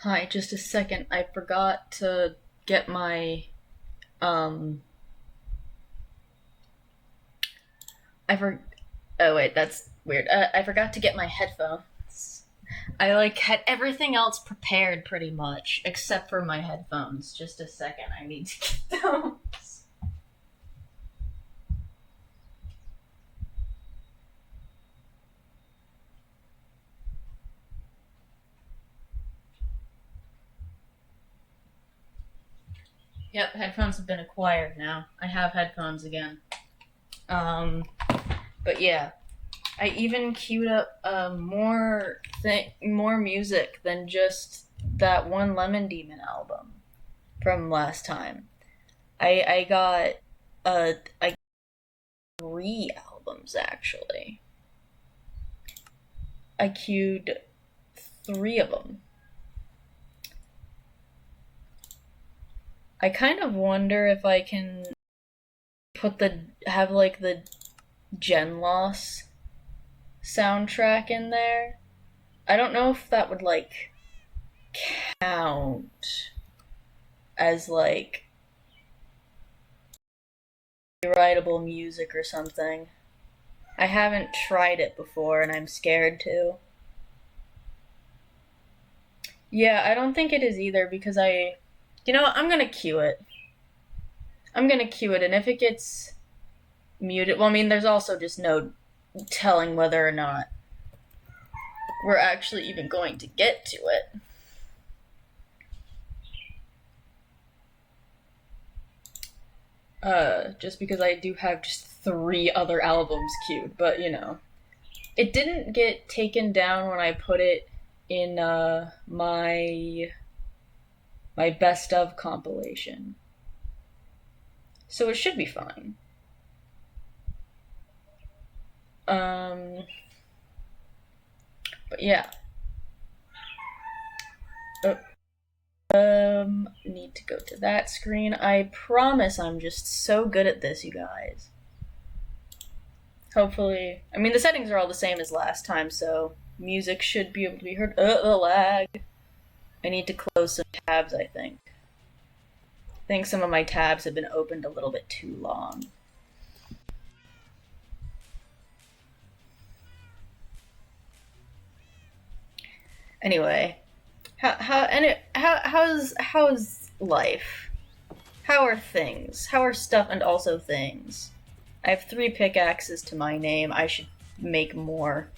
Hi, just a second. I forgot to get my um I for oh wait, that's weird. I forgot to get my headphones. I like had everything else prepared pretty much except for my headphones. Just a second. I need to get those. Yep, headphones have been acquired now. I have headphones again. Um but yeah. I even queued up more music than just that one Lemon Demon album from last time. I got I got 3 albums actually. I queued 3 of them. I kind of wonder if I can have like the Gen Loss soundtrack in there. I don't know if that would like count as like writable music or something. I haven't tried it before and I'm scared to. Yeah, I don't think it is either because I'm gonna queue it. I'm gonna queue it, and if it gets muted, well, I mean, there's also just no telling whether or not we're actually even going to get to it. Just because I do have just 3 other albums queued, but it didn't get taken down when I put it in my best of compilation, so it should be fine. Um, but yeah. Oh, need to go to that screen. I promise I'm just so good at this, you guys. Hopefully, I mean, the settings are all the same as last time, so music should be able to be heard. The lag. I need to close some tabs, I think. I think some of my tabs have been opened a little bit too long. Anyway, how's life? How are things? How are stuff and also things? I have 3 pickaxes to my name. I should make more.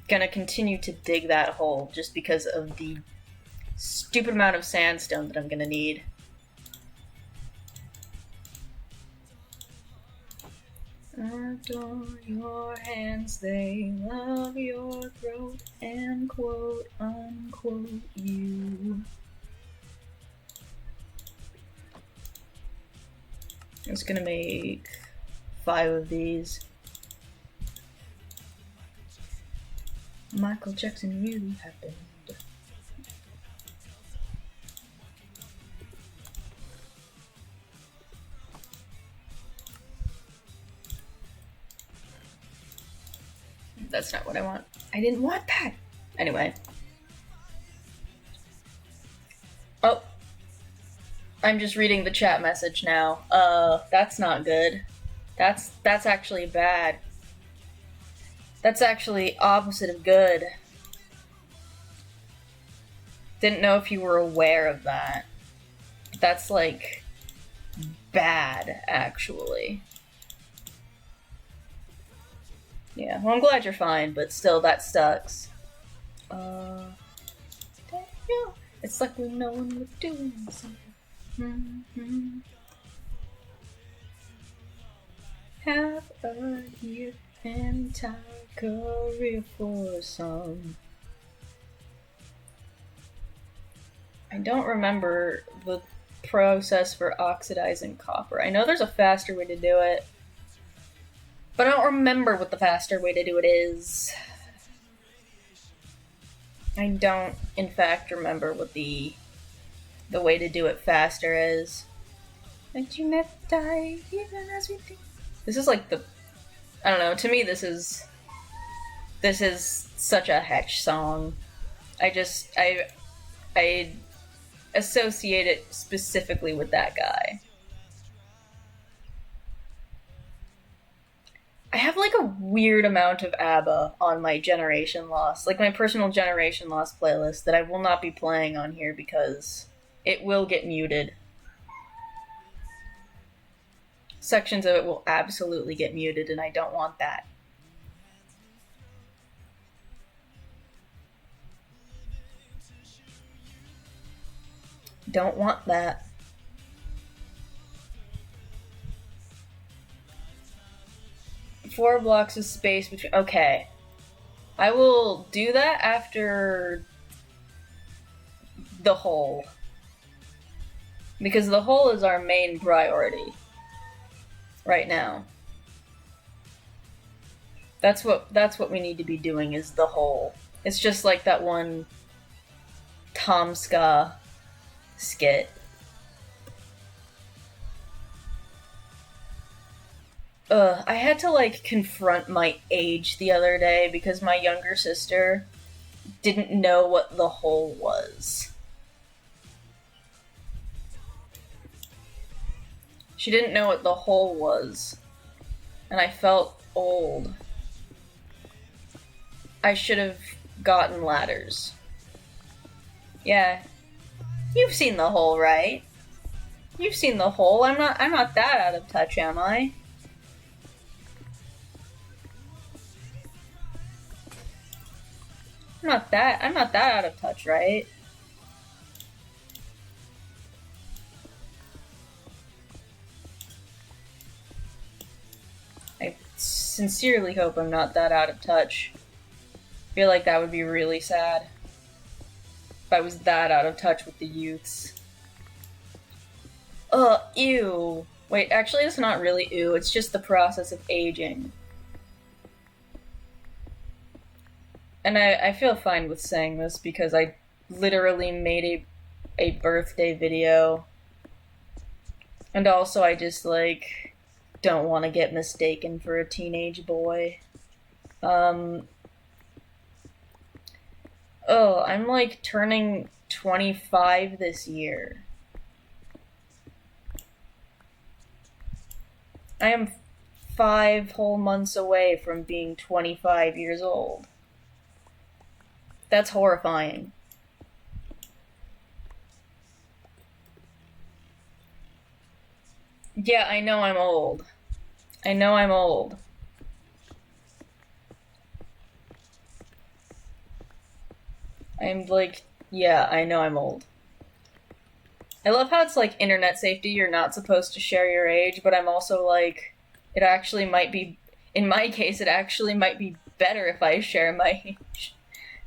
Gonna continue to dig that hole just because of the stupid amount of sandstone that I'm gonna need. Adore your hands, they love your throat, and quote unquote you. I'm just gonna make 5 of these. Michael Jackson really happened. That's not what I want. I didn't want that! Anyway. Oh. I'm just reading the chat message now. That's not good. That's actually bad. That's actually opposite of good. Didn't know if you were aware of that. That's like bad, actually. Yeah, well, I'm glad you're fine, but still, that sucks. It's like we know when we're doing something. Mm-hmm. Have a year entire career for some. I don't remember the process for oxidizing copper. I know there's a faster way to do it, but I don't remember what the faster way to do it is. I don't, in fact, remember what the way to do it faster is. And you never die, even as we think. This is like I don't know, to me this is such a Hetch song. I associate it specifically with that guy. I have like a weird amount of ABBA on my Generation Lost, like my personal Generation Lost playlist that I will not be playing on here because it will get muted. Sections of it will absolutely get muted, and I don't want that. Don't want that. Four blocks of space between. Okay. I will do that after the hole. Because the hole is our main priority right now. That's what we need to be doing is the hole. It's just like that one Tom Ska skit. I had to like confront my age the other day because my younger sister didn't know what the hole was. She didn't know what the hole was, and I felt old. I should have gotten ladders. Yeah. You've seen the hole, right? You've seen the hole. I'm not that out of touch, am I? I'm not that out of touch, right? I sincerely hope I'm not that out of touch. I feel like that would be really sad if I was that out of touch with the youths. Ew. Wait, actually it's not really ew, it's just the process of aging. And I feel fine with saying this because I literally made a birthday video. And also I just, like, don't want to get mistaken for a teenage boy. I'm, like, turning 25 this year. I am 5 whole months away from being 25 years old. That's horrifying. Yeah, I know I'm old. I know I'm old. I'm like, yeah, I know I'm old. I love how it's like internet safety, you're not supposed to share your age, but I'm also like, it actually might be, in my case, it actually might be better if I share my age.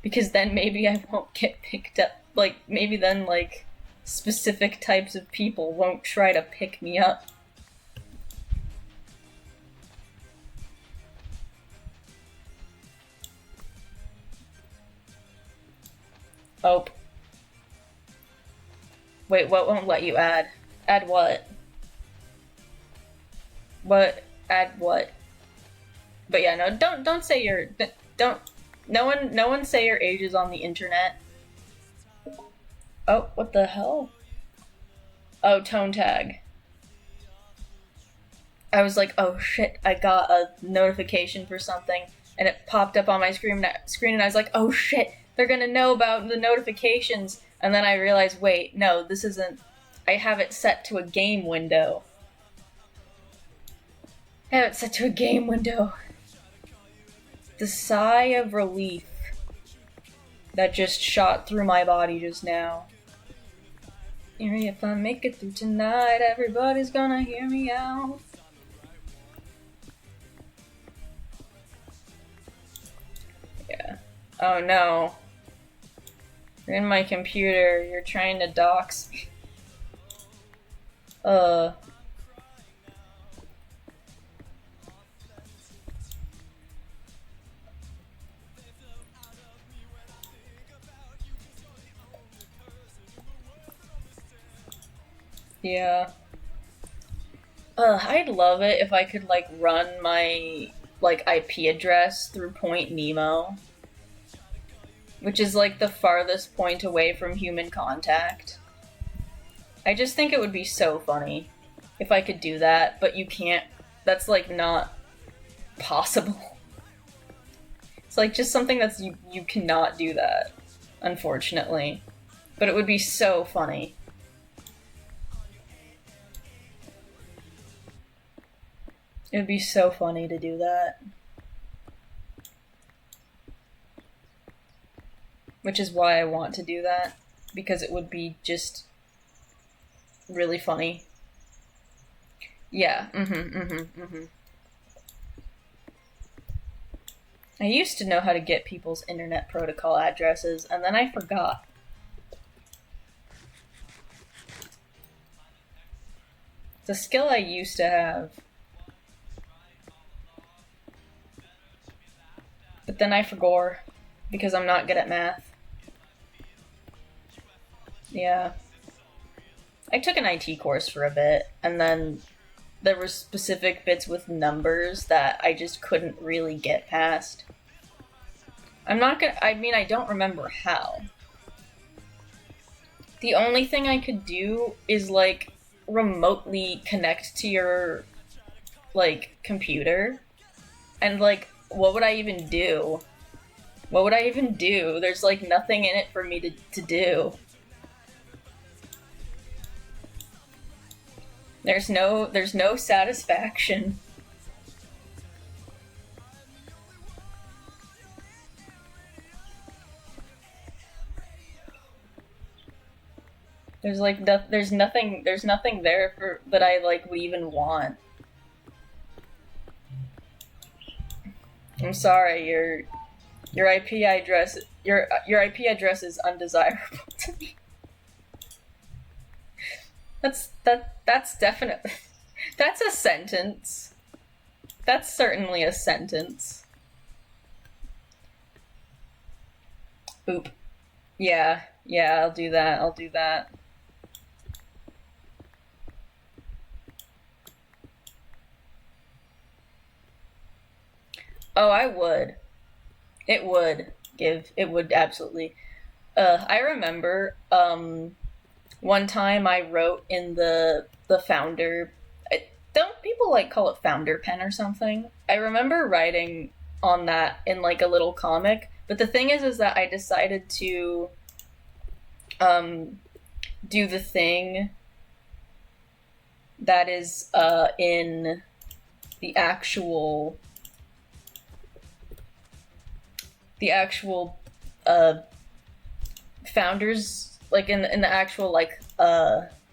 Because then maybe I won't get picked up. Like, maybe then, like, specific types of people won't try to pick me up. Oh. Wait, what won't let you add? Add what? What? Add what? But yeah, no, don't say your... Don't... No one say your age is on the internet. Oh, what the hell? Oh, tone tag. I was like, oh shit, I got a notification for something, and it popped up on my screen, and I was like, oh shit, they're gonna know about the notifications. And then I realized, wait, no, this isn't... I have it set to a game window. I have it set to a game window. The sigh of relief that just shot through my body just now. If I make it through tonight, everybody's gonna hear me out. Yeah. Oh no. You're in my computer, you're trying to dox me. Yeah. I'd love it if I could, like, run my, like, IP address through Point Nemo. which is like the farthest point away from human contact. I just think it would be so funny if I could do that, but you can't. That's like not possible. It's like just something that's you cannot do that, unfortunately. But it would be so funny. It would be so funny to do that. Which is why I want to do that, because it would be just really funny. Yeah, I used to know how to get people's internet protocol addresses, and then I forgot. It's a skill I used to have. But then I forgot, because I'm not good at math. Yeah. I took an IT course for a bit, and then there were specific bits with numbers that I just couldn't really get past. I don't remember how. The only thing I could do is, like, remotely connect to your, like, computer. And, like, what would I even do? What would I even do? There's, like, nothing in it for me to do. There's no satisfaction. There's like there's nothing there for that I like would even want. I'm sorry, your IP address is undesirable to me. That's definitely that's a sentence. That's certainly a sentence. Oop. Yeah, I'll do that. Oh, I would. It would absolutely. I remember, one time I wrote in the founder. Don't people like call it founder pen or something? I remember writing on that in like a little comic. But the thing is that I decided to do the thing that is in the actual founders, like in the actual like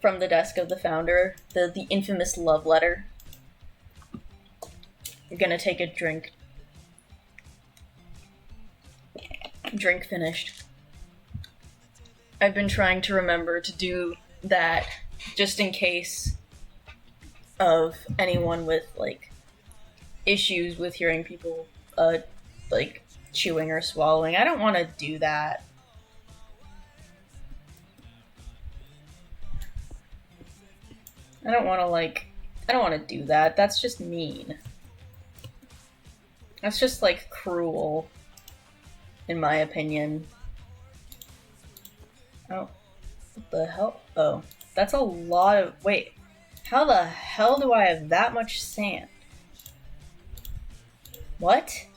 from the desk of the founder, the infamous love letter. You're gonna take a drink. Drink finished. I've been trying to remember to do that just in case of anyone with like issues with hearing people like chewing or swallowing. I don't want to do that. I don't want to do that. That's just mean. That's just like cruel, in my opinion. Oh, what the hell? Oh, that's a lot of, wait, how the hell do I have that much sand? What?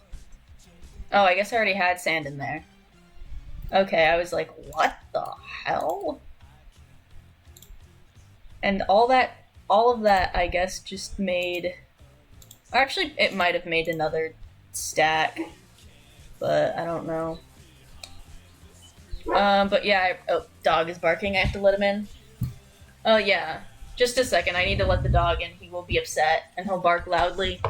Oh, I guess I already had sand in there. Okay, I was like, what the hell? And all of that, I guess, just made... Actually, it might have made another stack, but I don't know. But yeah, oh, dog is barking. I have to let him in. Oh, yeah. Just a second. I need to let the dog in. He will be upset, and he'll bark loudly.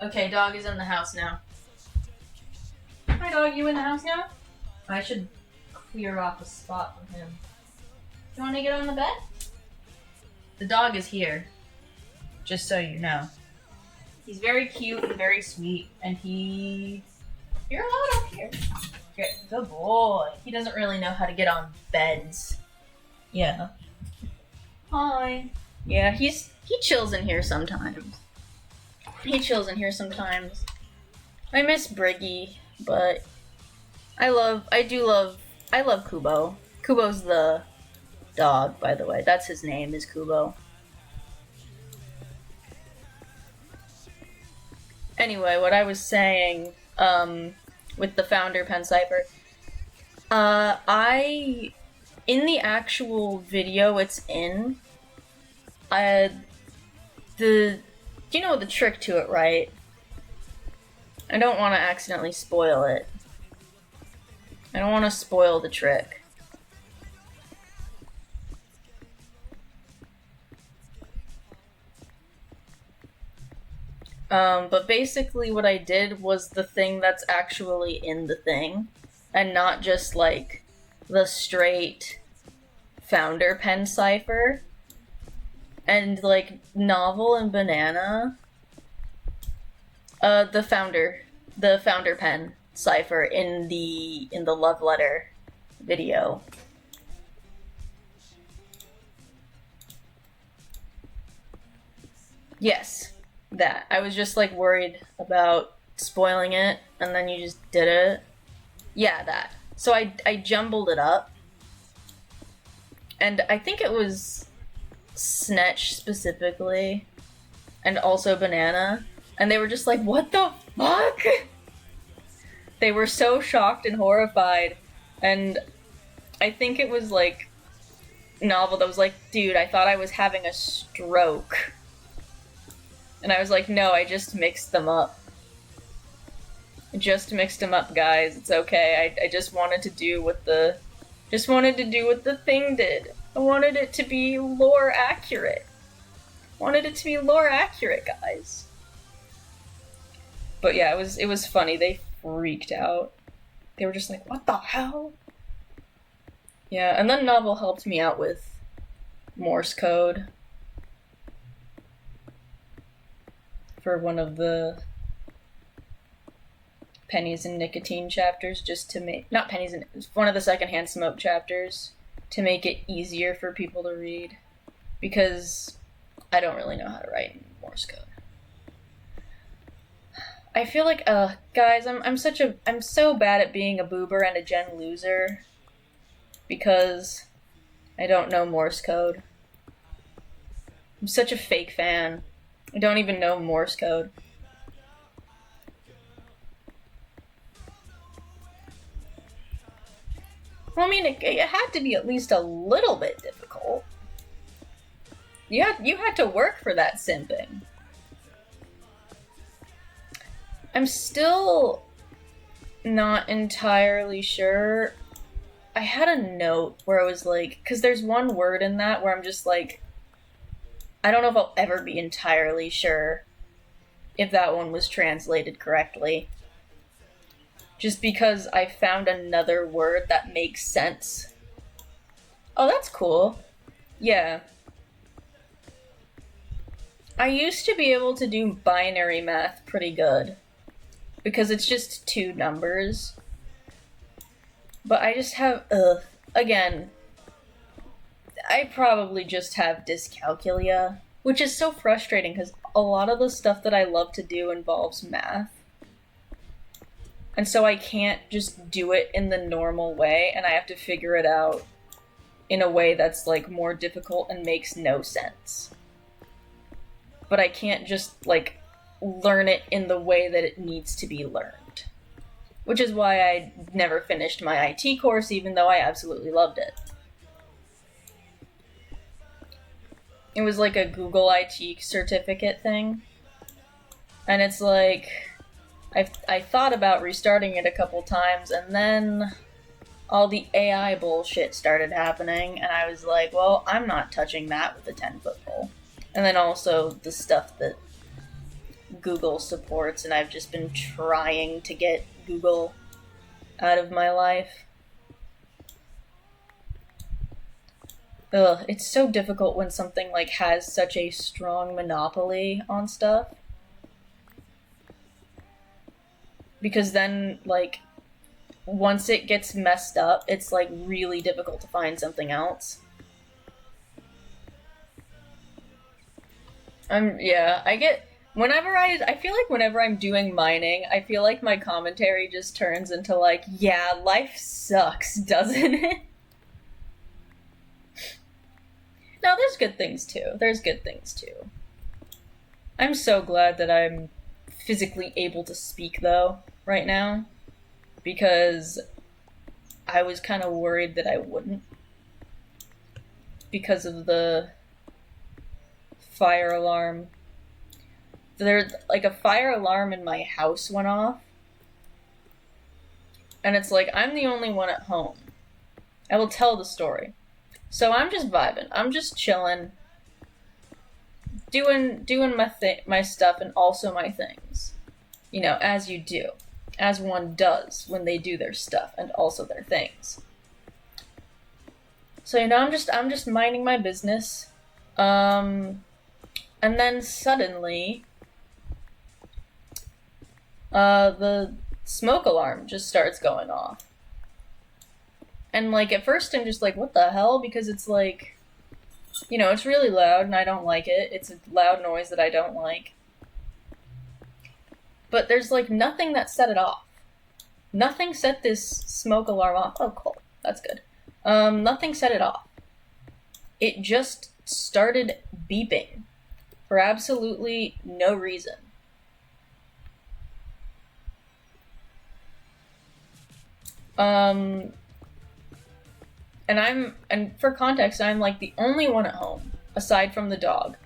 Okay, dog is in the house now. Hi, dog. You in the house now? I should clear off a spot for him. You want to get on the bed? The dog is here. Just so you know. He's very cute and very sweet, and you're allowed up here. Good boy. He doesn't really know how to get on beds. Yeah. Hi. Yeah, he chills in here sometimes. I miss Briggy, but I love Kubo. Kubo's the dog, by the way. That's his name, is Kubo. Anyway, what I was saying, with the founder pen cipher, in the actual video it's in, you know the trick to it, right? I don't want to accidentally spoil it. I don't want to spoil the trick. But basically what I did was the thing that's actually in the thing, and not just, like, the straight founder pen cipher. And, like, Novel and Banana, the founder pen cipher in the love letter video. Yes, that. I was just, like, worried about spoiling it, and then you just did it. Yeah, that. So I jumbled it up, and I think it was Snetch specifically, and also Banana, and they were just like, what the fuck? They were so shocked and horrified, and I think it was, like, Novel that was like, dude, I thought I was having a stroke. And I was like, no, I just mixed them up. Guys. It's okay. I just wanted to do what the thing did. I wanted it to be lore accurate. Guys. But yeah, it was funny. They freaked out. They were just like, what the hell? Yeah, and then Novel helped me out with Morse code for one of the Pennies and Nicotine chapters, just to make, not Pennies and, one of the Secondhand Smoke chapters, to make it easier for people to read, because I don't really know how to write in Morse code. I feel like, guys, I'm so bad at being a boober and a gen loser, because I don't know Morse code. I'm such a fake fan. I don't even know Morse code. Well, I mean, it had to be at least a little bit difficult. You had to work for that simping. I'm still not entirely sure. I had a note where I was like, because there's one word in that where I'm just like, I don't know if I'll ever be entirely sure if that one was translated correctly. Just because I found another word that makes sense. Oh, that's cool. Yeah. I used to be able to do binary math pretty good, because it's just two numbers. But I just have, again, I probably just have dyscalculia, which is so frustrating because a lot of the stuff that I love to do involves math. And so I can't just do it in the normal way, and I have to figure it out in a way that's, like, more difficult and makes no sense. But I can't just, like, learn it in the way that it needs to be learned. Which is why I never finished my IT course, even though I absolutely loved it. It was like a Google IT certificate thing. And it's like, I thought about restarting it a couple times, and then all the AI bullshit started happening, and I was like, well, I'm not touching that with a 10-foot pole. And then also the stuff that Google supports, and I've just been trying to get Google out of my life. Ugh, it's so difficult when something, like, has such a strong monopoly on stuff. because then, like, once it gets messed up, it's, like, really difficult to find something else. I get, I feel like whenever I'm doing mining, I feel like my commentary just turns into, like, yeah, life sucks, doesn't it? No, there's good things too. I'm so glad that I'm physically able to speak, though, right now, because I was kind of worried that I wouldn't, because of the fire alarm. There's, like, a fire alarm in my house went off, and it's like, I'm the only one at home. I will tell the story. So I'm just vibing. I'm just chilling, doing my stuff and also my things. You know, as you do. As one does when they do their stuff and also their things. So, you know, I'm just minding my business. And then suddenly the smoke alarm just starts going off. And, like, at first I'm just like, what the hell? Because it's like, you know, it's really loud and I don't like it. It's a loud noise that I don't like. But there's, like, nothing that set it off. Nothing set this smoke alarm off. Oh, cool. That's good. Nothing set it off. It just started beeping for absolutely no reason. And for context, I'm, like, the only one at home, aside from the dog.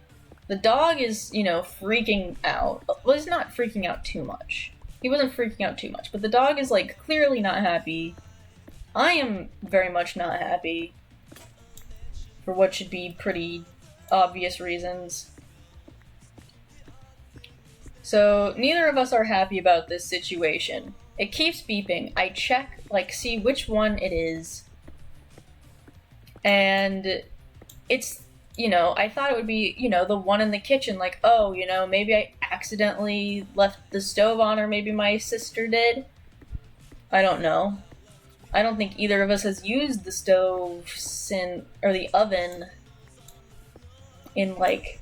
The dog is, you know, freaking out. Well, he's not freaking out too much. He wasn't freaking out too much, but the dog is, like, clearly not happy. I am very much not happy, for what should be pretty obvious reasons. So, neither of us are happy about this situation. It keeps beeping. I check, like, see which one it is. And it's, you know, I thought it would be, you know, the one in the kitchen, like, oh, you know, maybe I accidentally left the stove on, or maybe my sister did. I don't know. I don't think either of us has used the stove or the oven in, like,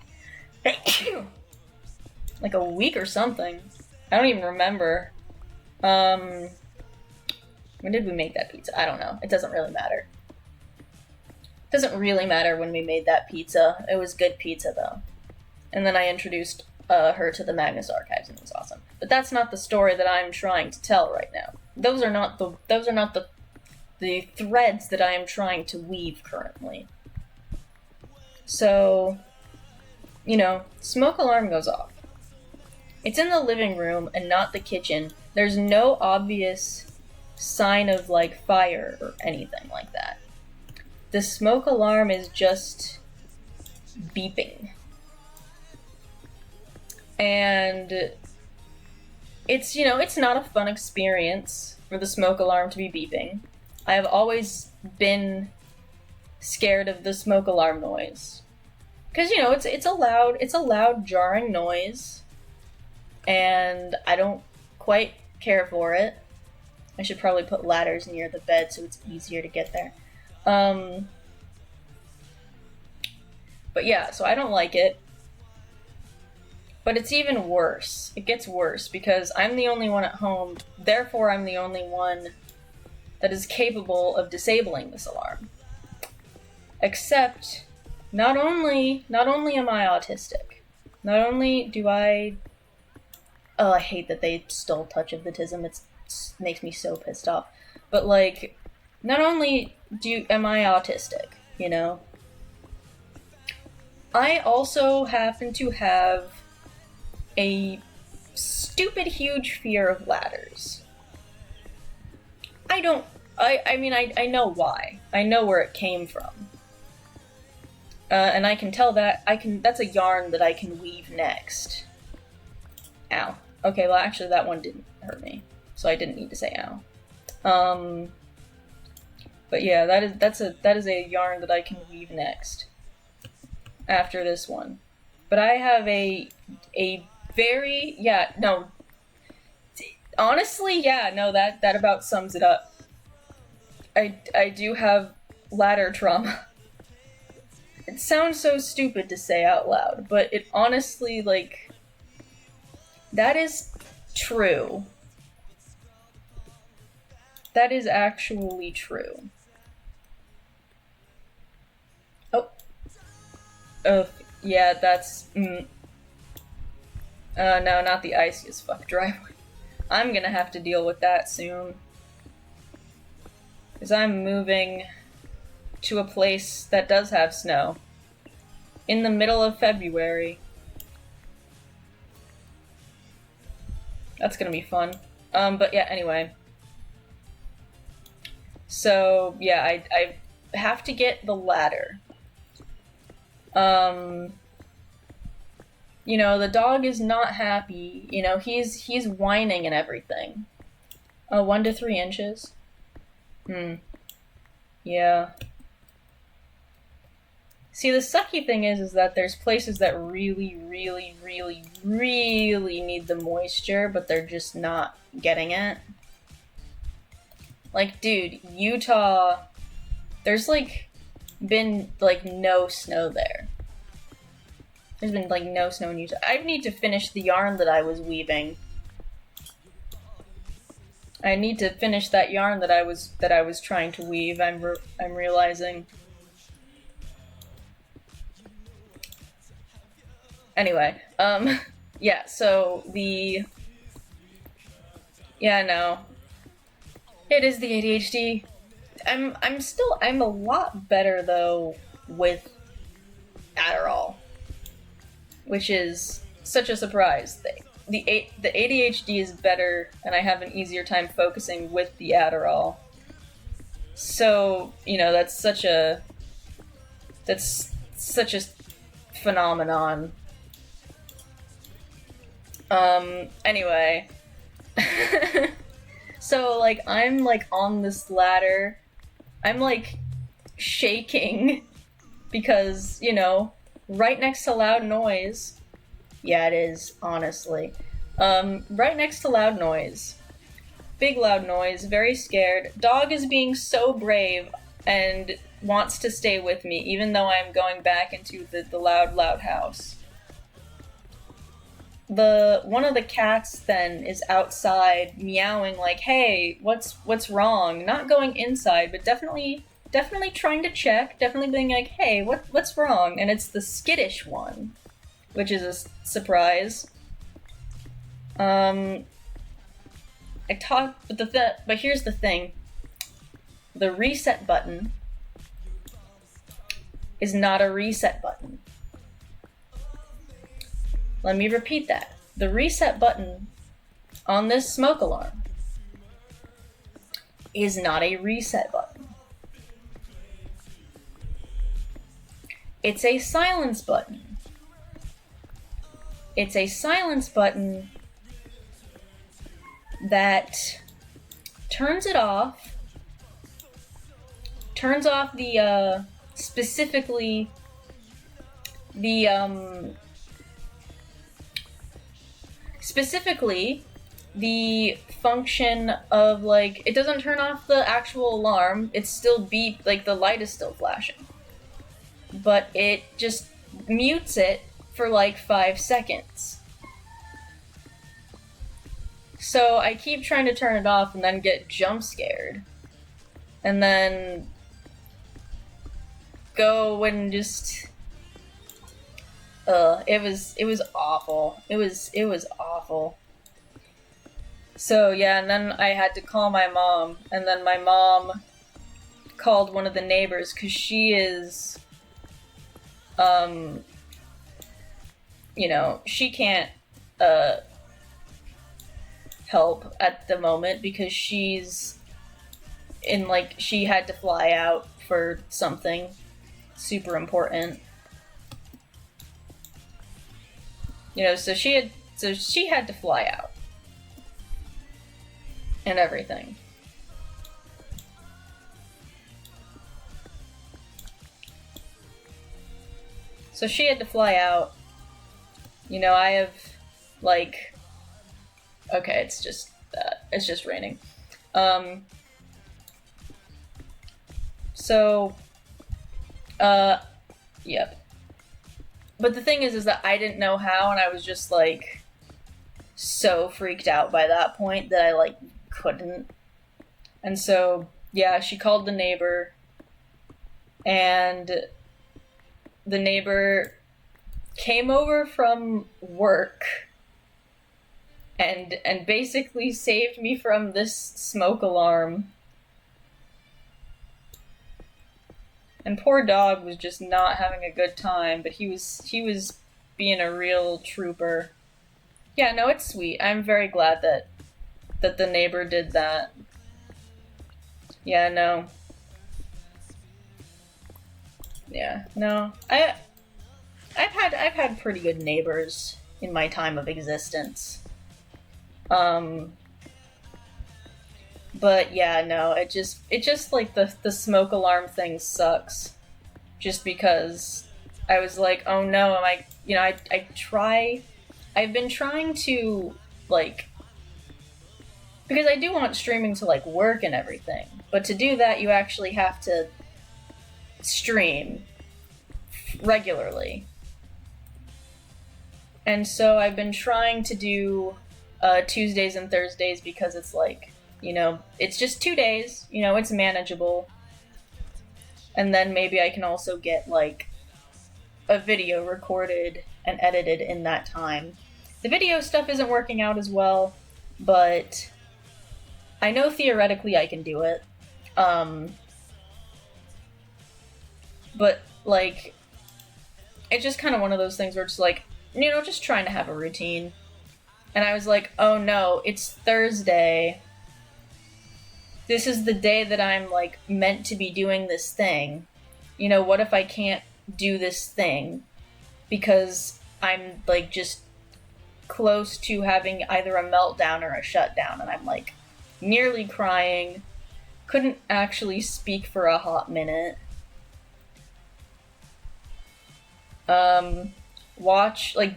like a week or something. I don't even remember. When did we make that pizza? I don't know. It doesn't really matter. It doesn't really matter when we made that pizza. It was good pizza, though. And then I introduced her to the Magnus Archives, and it was awesome. But that's not the story that I'm trying to tell right now. Those are not the threads that I am trying to weave currently. So, you know, smoke alarm goes off. It's in the living room and not the kitchen. There's no obvious sign of, like, fire or anything like that. The smoke alarm is just beeping. And it's, you know, it's not a fun experience for the smoke alarm to be beeping. I have always been scared of the smoke alarm noise. Because, you know, it's a loud jarring noise. And I don't quite care for it. I should probably put ladders near the bed so it's easier to get there. But yeah, so I don't like it. But it's even worse. It gets worse because I'm the only one at home, therefore I'm the only one that is capable of disabling this alarm. Except, not only am I autistic, not only do I... Oh, I hate that they stole touch of autism. It makes me so pissed off. But, like, not only am I autistic, you know, I also happen to have a stupid huge fear of ladders. I know why. I know where it came from. And I can tell that, that's a yarn that I can weave next. Ow. Okay, well actually that one didn't hurt me, so I didn't need to say ow. But yeah, that is a yarn that I can weave next. After this one. But I have a very, Honestly, yeah, no, that about sums it up. I do have ladder trauma. It sounds so stupid to say out loud, but it honestly, like, that is true. That is actually true. Oh. Oh, yeah, that's, no, not the icy as fuck driveway. I'm gonna have to deal with that soon. Because I'm moving to a place that does have snow. In the middle of February. That's gonna be fun. But yeah, anyway. So, yeah, I have to get the ladder. You know, the dog is not happy. You know, he's whining and everything. 1 to 3 inches. Yeah. See, the sucky thing is that there's places that really, really, really, really need the moisture, but they're just not getting it. Like, dude, Utah, there's, like, been, like, no snow there. There's been, like, no snow in Utah. I need to finish the yarn that I was weaving. I need to finish that yarn that I was trying to weave. I'm realizing. Anyway, yeah. So no, it is the ADHD. I'm a lot better though with Adderall, which is such a surprise thing. The ADHD is better, and I have an easier time focusing with the Adderall. So, you know, that's such a phenomenon. Anyway. So, like, I'm, like, on this ladder. I'm, like, shaking because, you know, right next to loud noise. Yeah, it is, honestly. Right next to loud noise. Big loud noise, very scared. Dog is being so brave and wants to stay with me, even though I'm going back into the loud house. One of the cats then is outside meowing like, hey, what's wrong? Not going inside, but definitely trying to check, definitely being like, hey, what's wrong? And it's the skittish one, which is a surprise. But here's the thing. The reset button is not a reset button. Let me repeat that. The reset button on this smoke alarm is not a reset button. It's a silence button. It's a silence button that turns it off, turns off the, specifically the function of, like, it doesn't turn off the actual alarm, it's still beep, like, the light is still flashing. But it just mutes it for, like, 5 seconds. So I keep trying to turn it off and then get jump scared. And then go and just... it was awful. It was awful. So yeah, and then I had to call my mom, and then my mom called one of the neighbors, because she is, you know, she can't, help at the moment because she's in, like, she had to fly out for something super important. You know, so she had to fly out. And everything. So she had to fly out. You know, I have, like... Okay, it's just... it's just raining. Um, so, yep. But the thing is that I didn't know how, and I was just, like, so freaked out by that point that I, like, couldn't. And so, yeah, she called the neighbor, and the neighbor came over from work and basically saved me from this smoke alarm. And poor dog was just not having a good time, but he was being a real trooper. Yeah, no, it's sweet. I'm very glad that the neighbor did that. Yeah, no. Yeah, no. I've had pretty good neighbors in my time of existence. But yeah, no, it just like the smoke alarm thing sucks. Just because I was like, oh no, am I, I've been trying to, like, because I do want streaming to, like, work and everything, but to do that you actually have to stream regularly. And so I've been trying to do Tuesdays and Thursdays because it's like, it's just 2 days, it's manageable. And then maybe I can also get, like, a video recorded and edited in that time. The video stuff isn't working out as well, but I know theoretically I can do it. But, like, it's just kind of one of those things where it's like, just trying to have a routine. And I was like, oh no, it's Thursday. This is the day that I'm, like, meant to be doing this thing. What if I can't do this thing? Because I'm, like, just close to having either a meltdown or a shutdown. And I'm, like, nearly crying. Couldn't actually speak for a hot minute.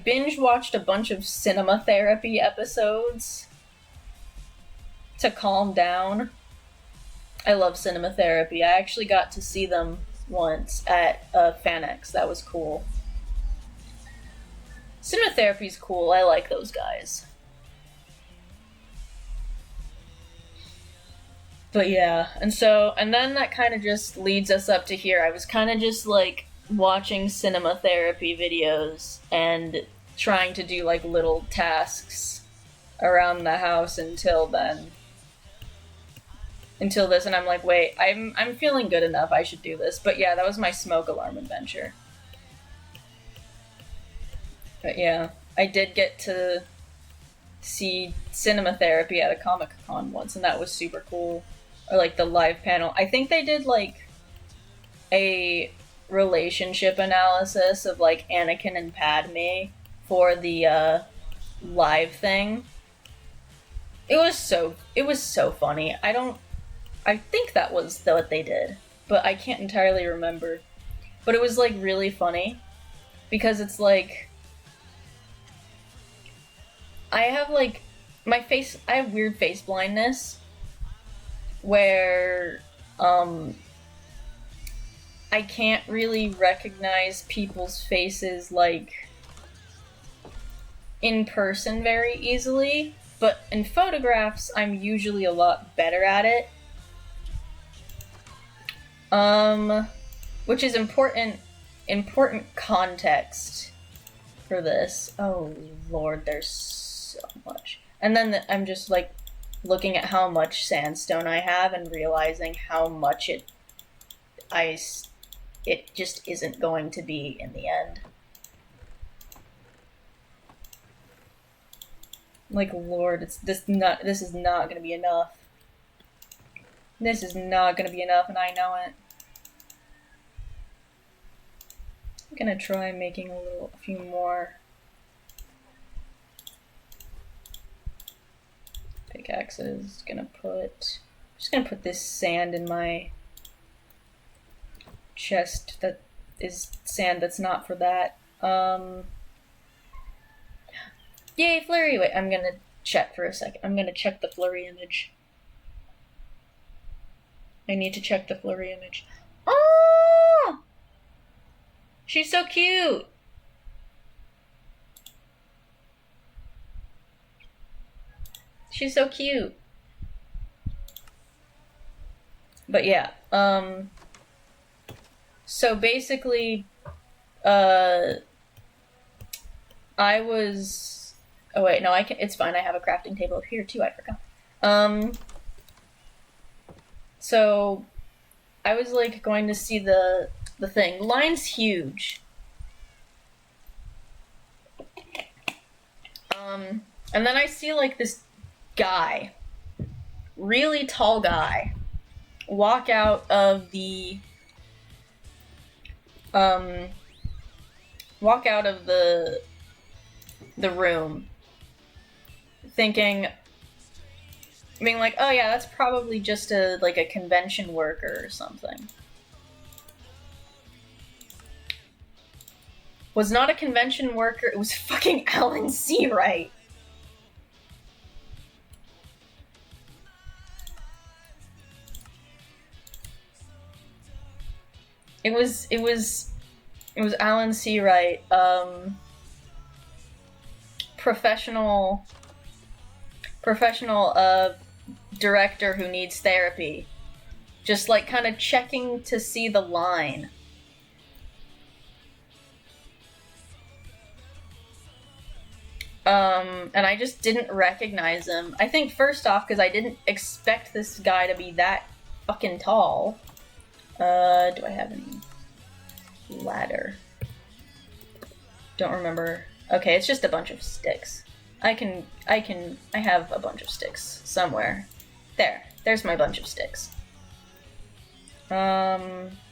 Binge watched a bunch of cinema therapy episodes to calm down. I love cinema therapy. I actually got to see them once at FanX. That was cool. Cinema therapy's cool. I like those guys. But yeah, and then that kind of just leads us up to here. I was kind of just, like, watching cinema therapy videos and trying to do, like, little tasks around the house until this, and I'm like, wait, I'm feeling good enough, I should do this. But yeah, that was my smoke alarm adventure. But yeah, I did get to see cinema therapy at a Comic-Con once, and that was super cool. Or, like, the live panel. I think they did, like, a relationship analysis of, like, Anakin and Padme for the live thing. It was so funny. I think that was what they did, but I can't entirely remember. But it was, like, really funny because it's like I have, like, I have weird face blindness where I can't really recognize people's faces, like, in person very easily, but in photographs I'm usually a lot better at it. Which is important context for this. Oh Lord, there's so much. And then I'm just, like, looking at how much sandstone I have and realizing how much it just isn't going to be in the end. Like, Lord, this is not gonna be enough. This is not gonna be enough, and I know it. I'm gonna try making a few more pickaxes. I'm just gonna put this sand in my chest that is sand that's not for that. Yay, flurry! Wait, I'm gonna check for a second. I'm gonna check the flurry image. I need to check the flurry image. Oh! She's so cute! She's so cute. But yeah, so basically, I was, oh wait, no, it's fine, I have a crafting table up here too, I forgot. So, I was, like, going to see the thing. Line's huge. And then I see, like, this guy, really tall guy, walk out of the room, thinking, being like, oh yeah, that's probably just a convention worker or something. Was not a convention worker, it was fucking Alan Seawright. It was Alan Seawright, professional director who needs therapy. Just, like, kind of checking to see the line. And I just didn't recognize him. I think, first off, because I didn't expect this guy to be that fucking tall. Do I have any ladder? Don't remember. Okay, it's just a bunch of sticks. I have a bunch of sticks somewhere. There's my bunch of sticks. Ladder.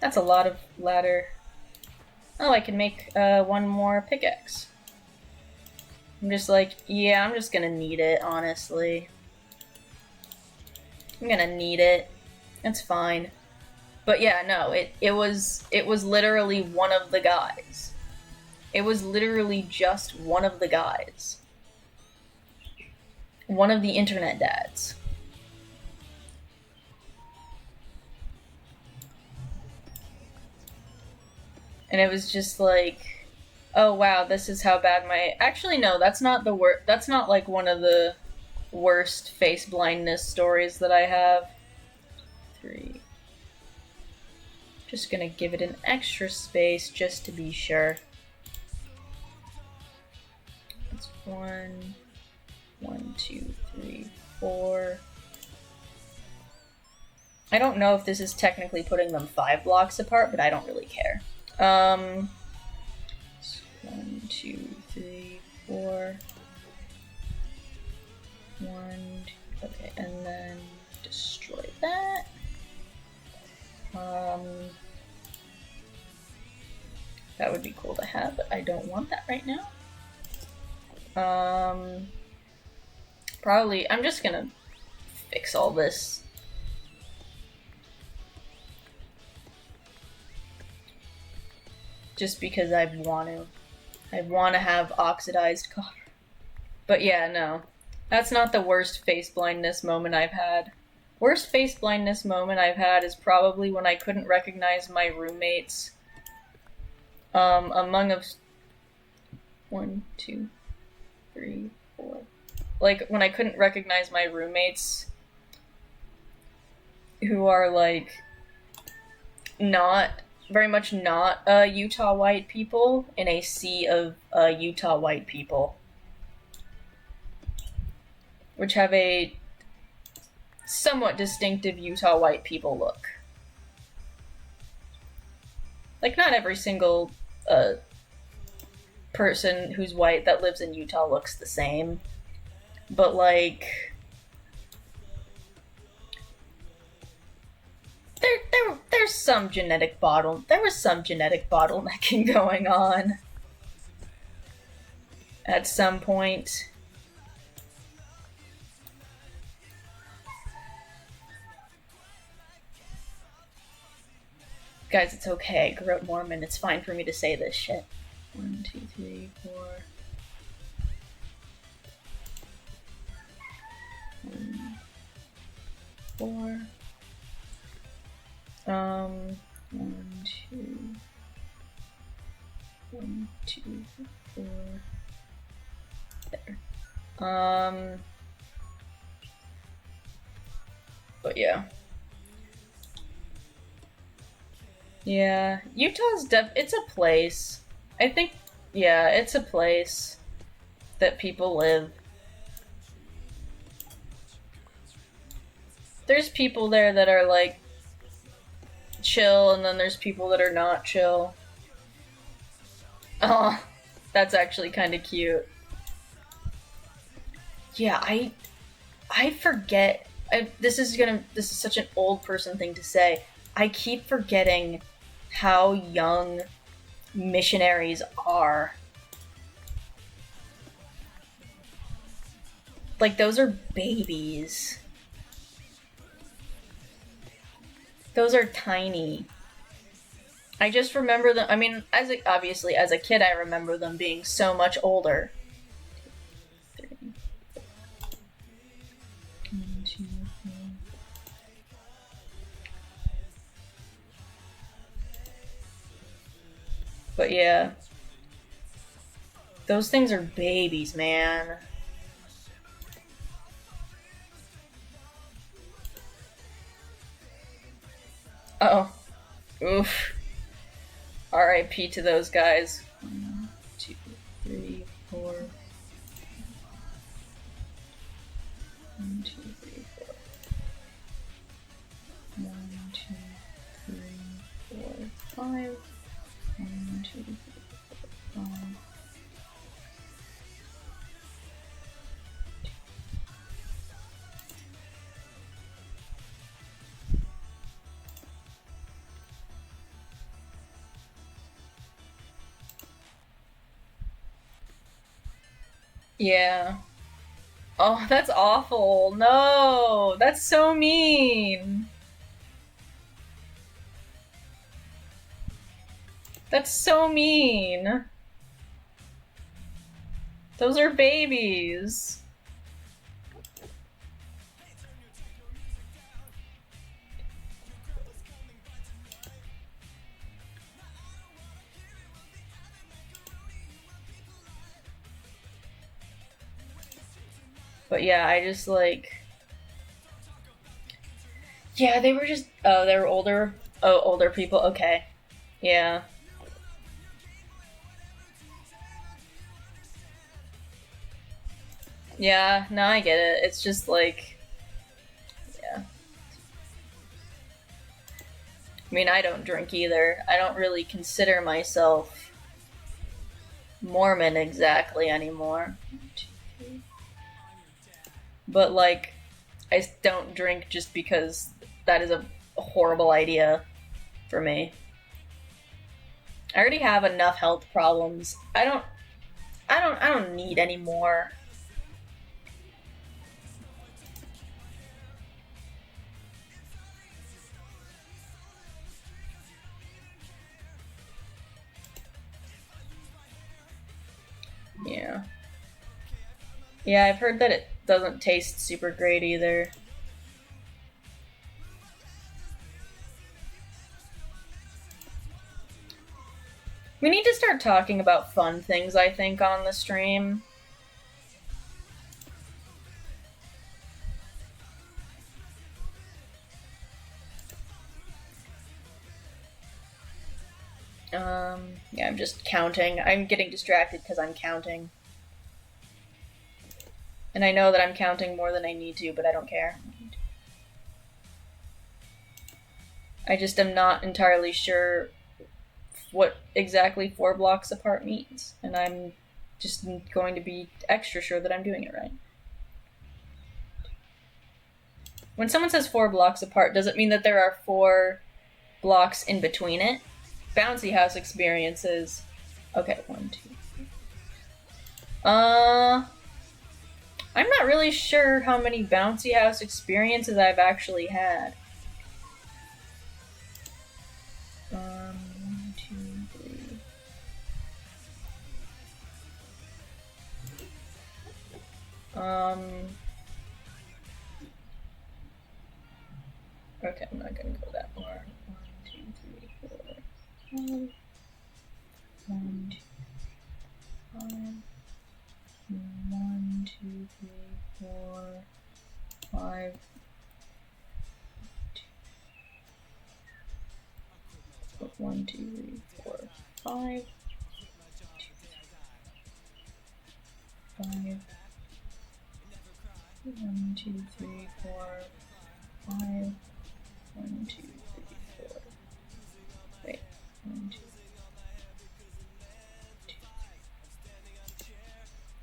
That's a lot of ladder. Oh, I can make one more pickaxe. I'm just like, yeah, I'm just gonna need it, honestly. I'm gonna need it. It's fine. But yeah, no, it was literally one of the guys. It was literally just one of the guys. One of the internet dads. And it was just like, oh wow, this is how bad my... Actually, no, that's not the worst. That's not, like, one of the worst face blindness stories that I have. 3. Just gonna give it an extra space just to be sure. That's 1, 2, 3, 4. I don't know if this is technically putting them 5 blocks apart, but I don't really care. 1, 2, 3, 4. 1. Okay, and then destroy that. That would be cool to have, but I don't want that right now. Probably, I'm just gonna fix all this. Just because I want to. I want to have oxidized copper. But yeah, no. That's not the worst face blindness moment I've had. Worst face blindness moment I've had is probably when I couldn't recognize my roommates. Among us. 1, 2, 3, 4. Like, when I couldn't recognize my roommates who are, like, very much not Utah white people in a sea of Utah white people. Which have a somewhat distinctive Utah white people look. Like, not every single person who's white that lives in Utah looks the same. But, like, there's some genetic there was some genetic bottlenecking going on at some point. Guys, it's okay. I grew up Mormon. It's fine for me to say this shit. 1, 2, 3, 4. 1, 4. 1, 2. 1, 2, 4. There. But yeah. Yeah, Utah's it's a place. I think, yeah, it's a place that people live. There's people there that are like chill, and then there's people that are not chill. Oh, that's actually kind of cute. Yeah, I forget. This is such an old person thing to say. I keep forgetting how young missionaries are. Like, those are babies. Those are tiny. I just remember them. I mean, obviously, as a kid, I remember them being so much older. 3, 1, 2, 3. But yeah, those things are babies, man. Oh, oof. R.I.P. to those guys. 1, 2, 3, 4. 1, 2, 3, 4. 1, 2, 3, 4, 5. 1, 2, 3, 4, 5. Yeah. Oh, that's awful. No, that's so mean. That's so mean. Those are babies. But yeah, I just like... Yeah, they were just... Oh, they were older. Oh, older people. Okay. Yeah. Yeah, no, I get it. It's just like... Yeah. I mean, I don't drink either. I don't really consider myself Mormon exactly anymore. But, like, I don't drink just because that is a horrible idea for me. I already have enough health problems. I don't need any more. Yeah. Yeah, I've heard that it doesn't taste super great either. We need to start talking about fun things, I think, on the stream. Yeah, I'm just counting. I'm getting distracted because I'm counting. And I know that I'm counting more than I need to, but I don't care. I just am not entirely sure what exactly 4 blocks apart means. And I'm just going to be extra sure that I'm doing it right. When someone says 4 blocks apart, does it mean that there are 4 blocks in between it? Bouncy house experiences. Okay, 1, 2, 3. I'm not really sure how many bouncy house experiences I've actually had. 1, 2, 3. Okay, I'm not gonna go that far. 1, 2, 3, 4, 5. 1, 2, 5. 1, 2, 3, 4, 5. 1, 2, 3, 4, 5. 5. 1, 2, 3, 4, 5. 1, 2, 3, 4. Wait. 1, 2.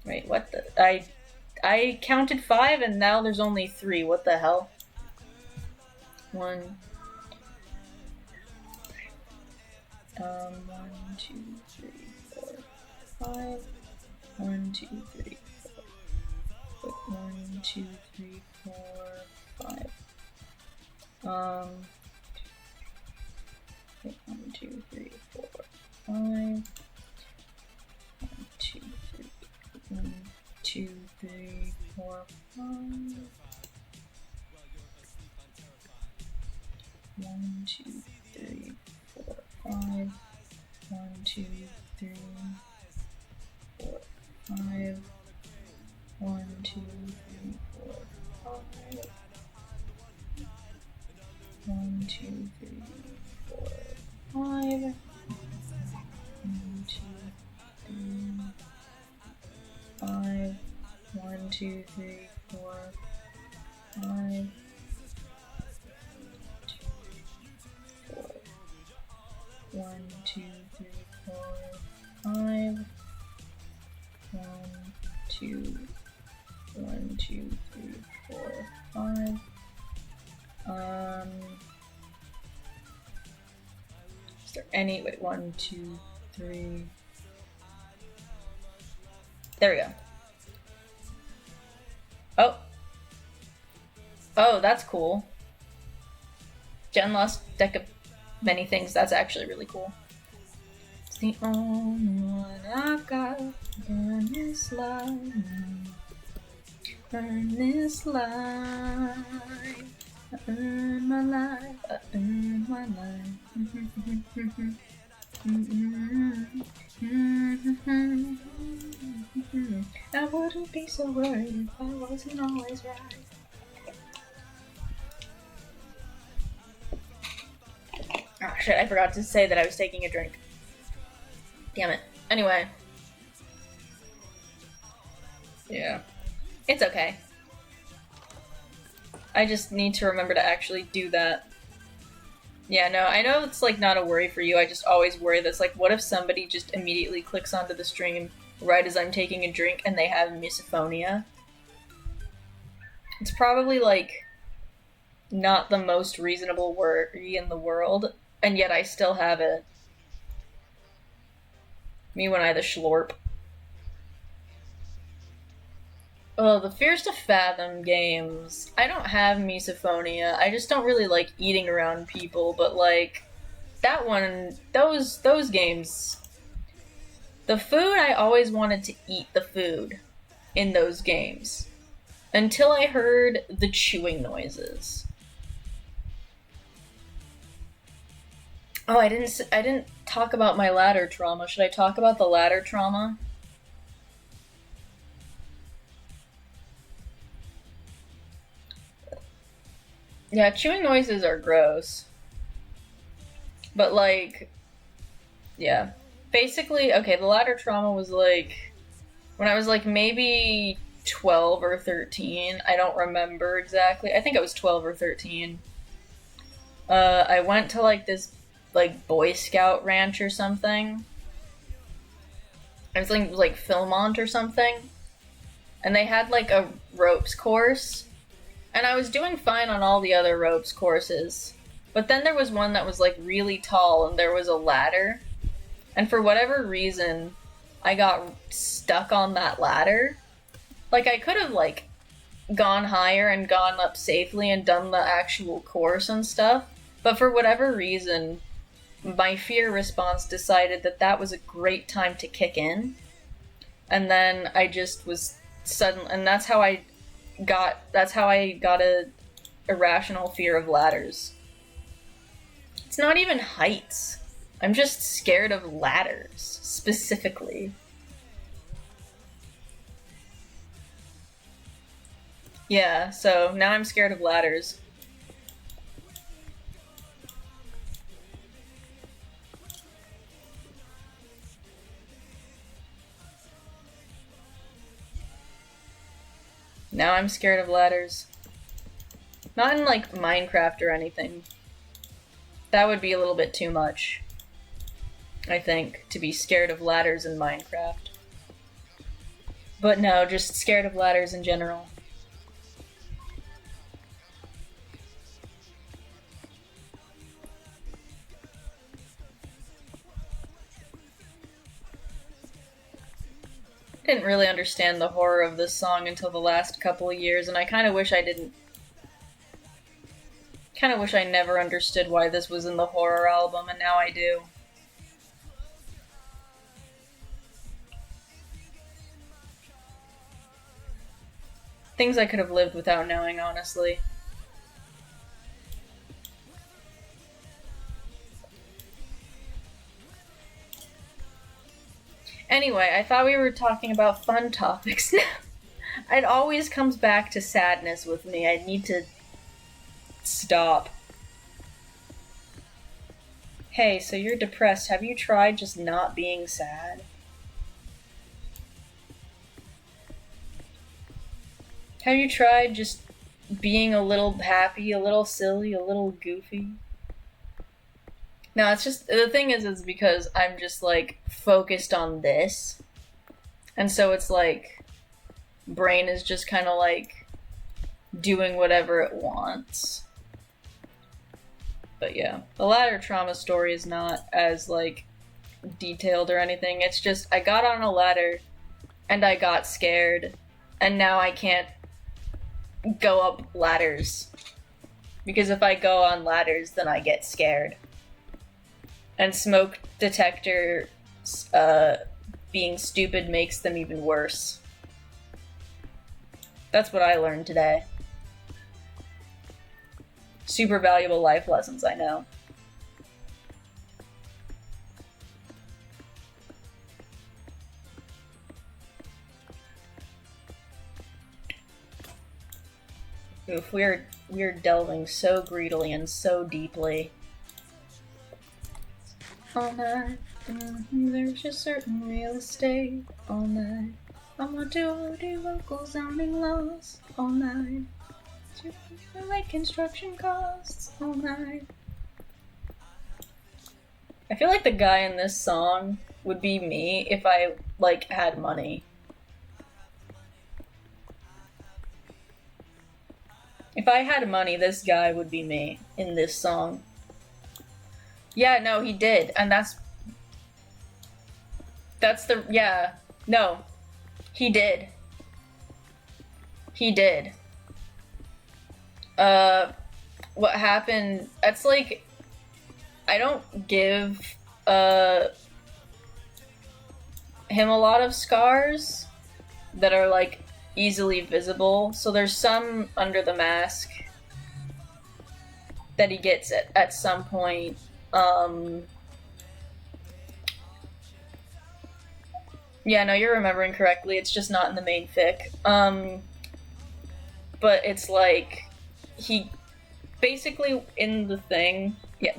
Wait, what the? I counted 5 and now there's only 3. What the hell? 1. 1, 2, 3, 4, 5. 1, 2, 3, 4. 1, 2, 3, 4, 5. 1, 2, 3, 4, 5. 1, 2, 3. 1, 2, 3, 4, 5. 1, 2, 3, 4, 5. 1, 2, 3, 4, 5. 1, 2, 3, 4, 5. 1, 2, 3, 4, 5. 1, 2, 3, 5. 1, 2, 3, 4, 5. 1, 2, 3, 4, 5. 1, 2, 1, 2, 3, 4, 5. Is there any? Wait, 1, 2, 3. There we go. Oh. Oh, that's cool. Gen lost deck of many things. That's actually really cool. It's the only one I've got. Earn this life. Earn this life. I earn my life. I earn my life. I wouldn't be so worried if I wasn't always right. Oh shit, I forgot to say that I was taking a drink. Damn it. Anyway. Yeah. It's okay. I just need to remember to actually do that. Yeah, no, I know it's like not a worry for you. I just always worry that's like, what if somebody just immediately clicks onto the stream right as I'm taking a drink and they have misophonia? It's probably like not the most reasonable worry in the world, and yet I still have it. Me when I had the schlorp. Oh, the Fears to Fathom games. I don't have misophonia. I just don't really like eating around people, but like that one, those games. The food, I always wanted to eat the food in those games until I heard the chewing noises. Oh, I didn't talk about my ladder trauma. Should I talk about the ladder trauma? Yeah, chewing noises are gross. But like, yeah. Basically, okay, the ladder trauma was like when I was like maybe 12 or 13. I don't remember exactly. I think I was 12 or 13. I went to like this like Boy Scout ranch or something. I think it was like Philmont or something. And they had like a ropes course. And I was doing fine on all the other ropes courses. But then there was one that was like really tall and there was a ladder. And for whatever reason, I got stuck on that ladder. Like I could have like gone higher and gone up safely and done the actual course and stuff. But for whatever reason, my fear response decided that that was a great time to kick in. And then I just was suddenly, and that's how I got a irrational fear of ladders. It's not even heights. I'm just scared of ladders, specifically. Yeah, so now I'm scared of ladders. Now I'm scared of ladders. Not in, like, Minecraft or anything. That would be a little bit too much, I think, to be scared of ladders in Minecraft. But no, just scared of ladders in general. I didn't really understand the horror of this song until the last couple of years, and I kind of wish I didn't. Kind of wish I never understood why this was in the horror album, and now I do. Things I could have lived without knowing, honestly. Anyway, I thought we were talking about fun topics now. It always comes back to sadness with me. I need to stop. Hey, so you're depressed. Have you tried just not being sad? Have you tried just being a little happy, a little silly, a little goofy? No, it's just, the thing is because I'm just, like, focused on this. And so it's like, brain is just kind of, like, doing whatever it wants. But yeah, the ladder trauma story is not as, like, detailed or anything. It's just, I got on a ladder, and I got scared, and now I can't go up ladders. Because if I go on ladders, then I get scared. And smoke detector being stupid makes them even worse. That's what I learned today. Super valuable life lessons, I know. Oof, we're delving so greedily and so deeply. All night, there's just certain real estate. All night, I'm gonna do local zoning laws. All night, like construction costs. All night. I feel like the guy in this song would be me if I, like, had money. If I had money, this guy would be me in this song. Yeah, no, he did, and that's the, yeah, no, he did. He did. What happened, that's like, I don't give, him a lot of scars that are, like, easily visible, so there's some under the mask that he gets at some point. Yeah, no, you're remembering correctly. It's just not in the main fic. But it's like, he basically in the thing. Yeah,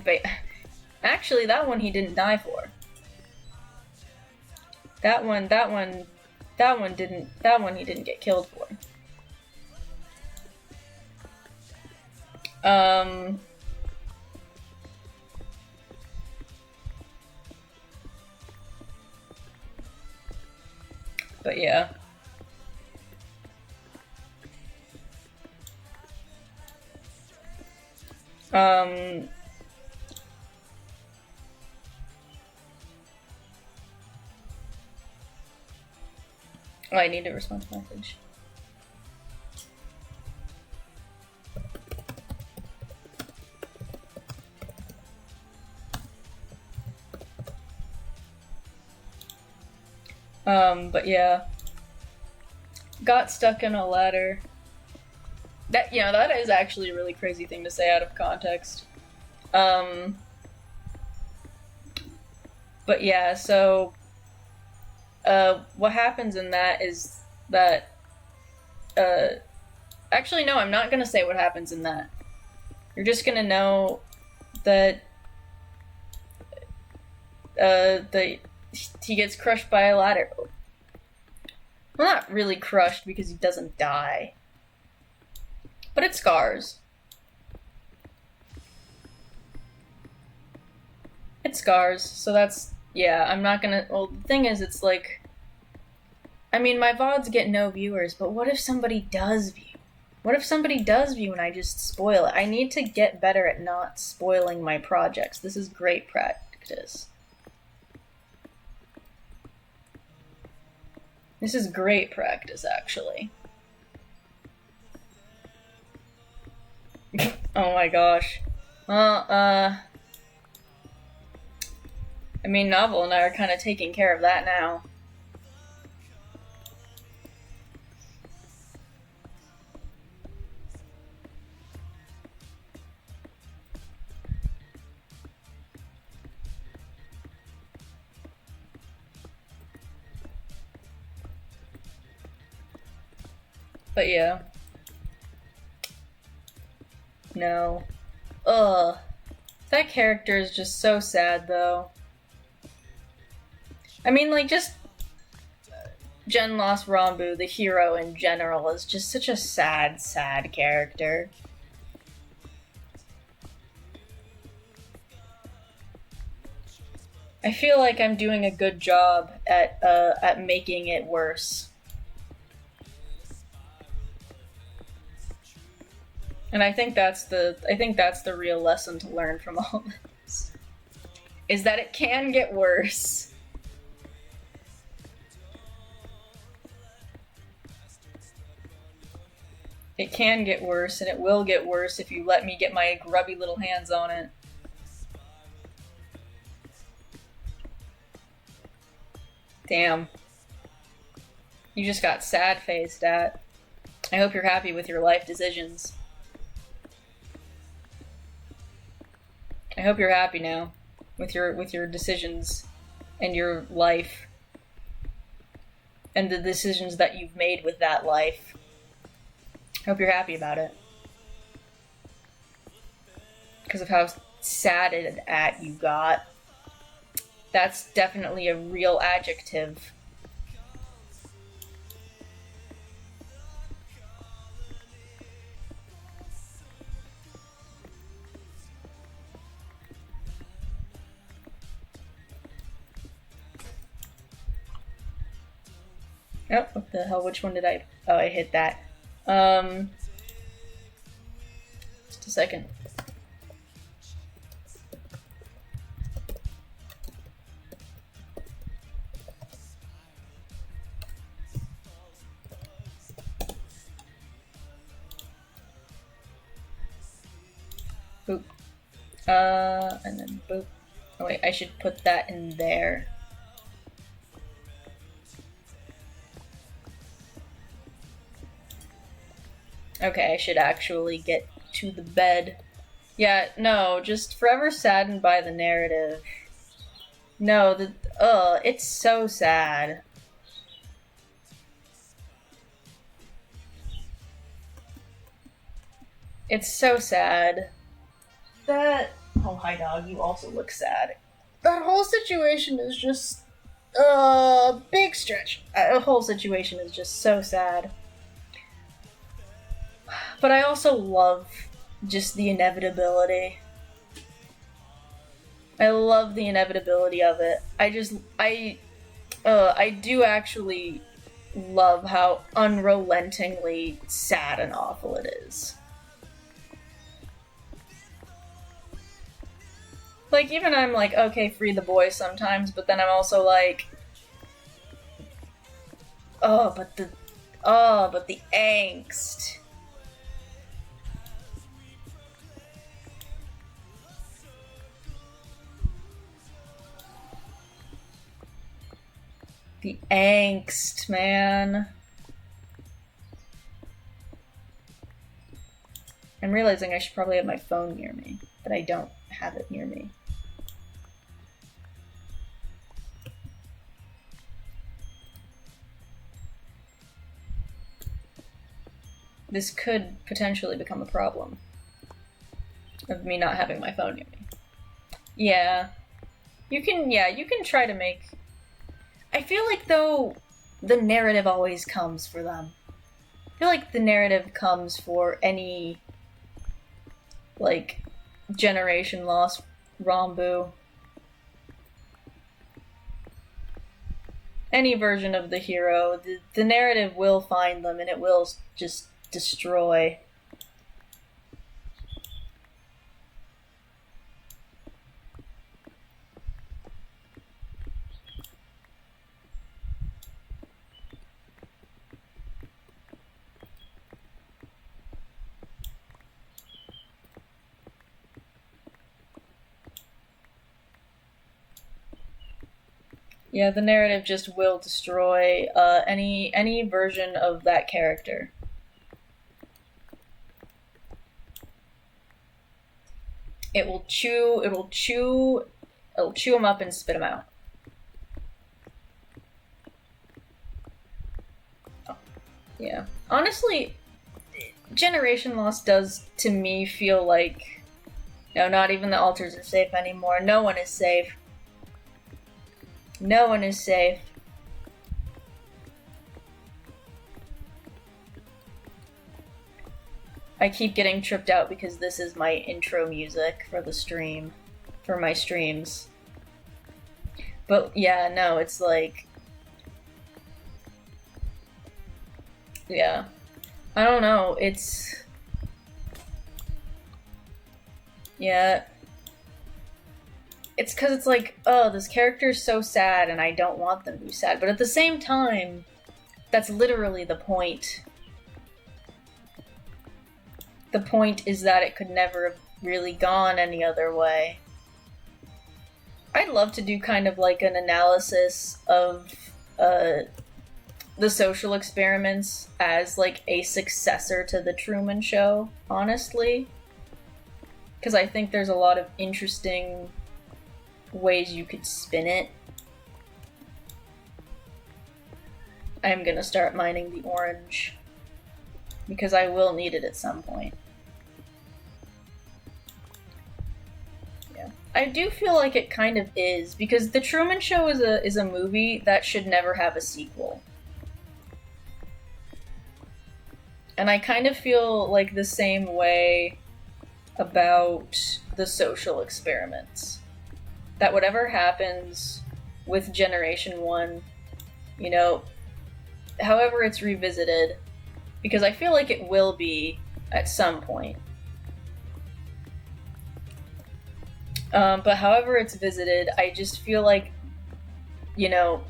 actually, that one he didn't die for. That one he didn't get killed for. But yeah. Oh, I need a response message. But yeah. got stuck in a ladder. That, you know, that is actually a really crazy thing to say out of context. But yeah, so what happens in that is that actually no, I'm not gonna say what happens in that. You're just gonna know that he gets crushed by a ladder. Well, not really crushed because he doesn't die, but it scars. It scars, so that's, yeah, I'm not gonna, well, the thing is, it's like, I mean, my VODs get no viewers, but what if somebody does view? What if somebody does view and I just spoil it? I need to get better at not spoiling my projects. This is great practice. This is great practice, actually. Oh my gosh. Well, I mean, Novel and I are kind of taking care of that now. But yeah. No. Ugh. That character is just so sad, though. I mean, like, just Jen Lost Rambu, the hero in general, is just such a sad, sad character. I feel like I'm doing a good job at making it worse. And I think that's the real lesson to learn from all this. Is that it can get worse. It can get worse, and it will get worse if you let me get my grubby little hands on it. Damn. You just got sad-faced at. I hope you're happy with your life decisions. I hope you're happy now with your decisions and your life and the decisions that you've made with that life. I hope you're happy about it. Because of how sad at you got. That's definitely a real adjective. Oh, what the hell? Which one did I... Oh, I hit that. Just a second. Boop. And then boop. Oh wait, I should put that in there. Okay, I should actually get to the bed. Yeah, no, just forever saddened by the narrative. No, it's so sad. It's so sad. That... Oh, hi dog, you also look sad. That whole situation is just... big stretch. The whole situation is just so sad. But I also love just the inevitability. I love the inevitability of it. I do actually love how unrelentingly sad and awful it is. Like, even I'm like, okay, free the boy sometimes, but then I'm also like, but the angst. The angst, man. I'm realizing I should probably have my phone near me, but I don't have it near me. This could potentially become a problem of me not having my phone near me. Yeah. You can try to make... I feel like, though, the narrative always comes for them. I feel like the narrative comes for any, like, generation lost Rambu. Any version of the hero, the narrative will find them and it will just destroy. Yeah, the narrative just will destroy any version of that character. It'll chew them up and spit them out. Oh, yeah. Honestly, Generation Lost does, to me, feel like... No, not even the altars are safe anymore. No one is safe. No one is safe. I keep getting tripped out because this is my intro music for the stream. For my streams. But yeah, no, it's like... Yeah. I don't know, it's... Yeah. It's because it's like, oh, this character is so sad and I don't want them to be sad. But at the same time, that's literally the point. The point is that it could never have really gone any other way. I'd love to do kind of like an analysis of the social experiments as like a successor to the Truman Show, honestly. Because I think there's a lot of interesting ways you could spin it. I'm gonna start mining the orange. Because I will need it at some point. Yeah. I do feel like it kind of is, because The Truman Show is a movie that should never have a sequel. And I kind of feel like the same way about the social experiments. That whatever happens with Generation 1, you know, however it's revisited, because I feel like it will be at some point. But however it's visited, I just feel like, you know,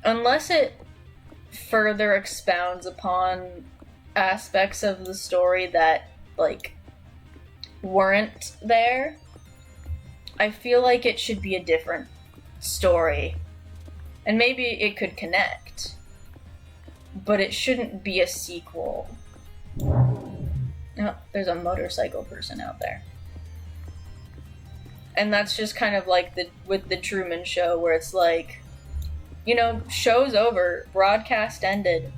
unless it further expounds upon aspects of the story that, like, weren't there, I feel like it should be a different story. And maybe it could connect. But it shouldn't be a sequel. Oh, there's a motorcycle person out there. And that's just kind of like with the Truman Show, where it's like, you know, show's over, broadcast ended.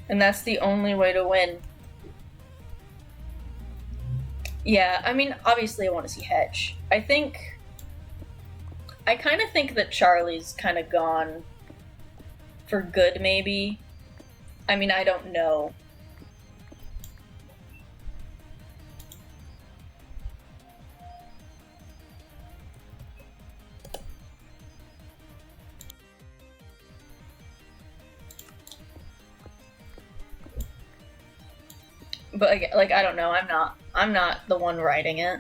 And that's the only way to win. Yeah, I mean, obviously I want to see Hedge. I kind of think that Charlie's kind of gone for good, maybe. I mean, I don't know. But, like, I don't know, I'm not the one writing it.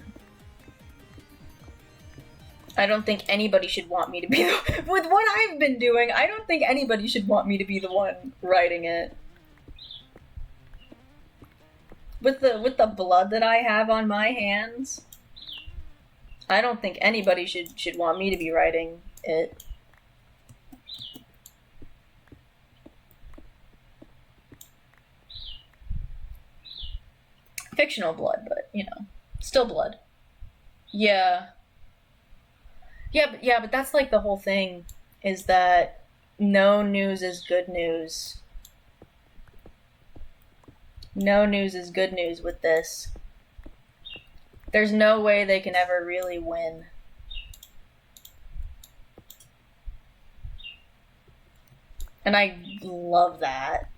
I don't think anybody should want me to be the... With what I've been doing, I don't think anybody should want me to be the one writing it. With the blood that I have on my hands, I don't think anybody should want me to be writing it. Fictional blood, but, you know, still blood. Yeah. Yeah, but that's like the whole thing, is that no news is good news. No news is good news with this. There's no way they can ever really win. And I love that.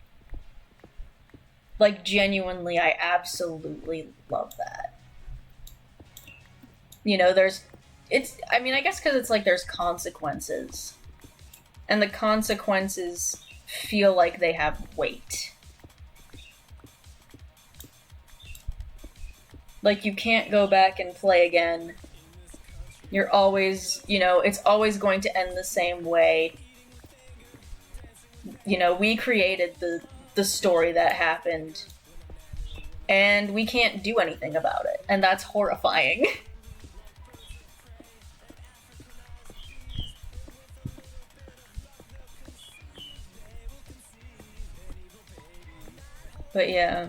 Like, genuinely, I absolutely love that. You know, I guess because it's like there's consequences. And the consequences feel like they have weight. Like, you can't go back and play again. You're always, you know, it's always going to end the same way. You know, we created the story that happened, and we can't do anything about it, and that's horrifying. But yeah.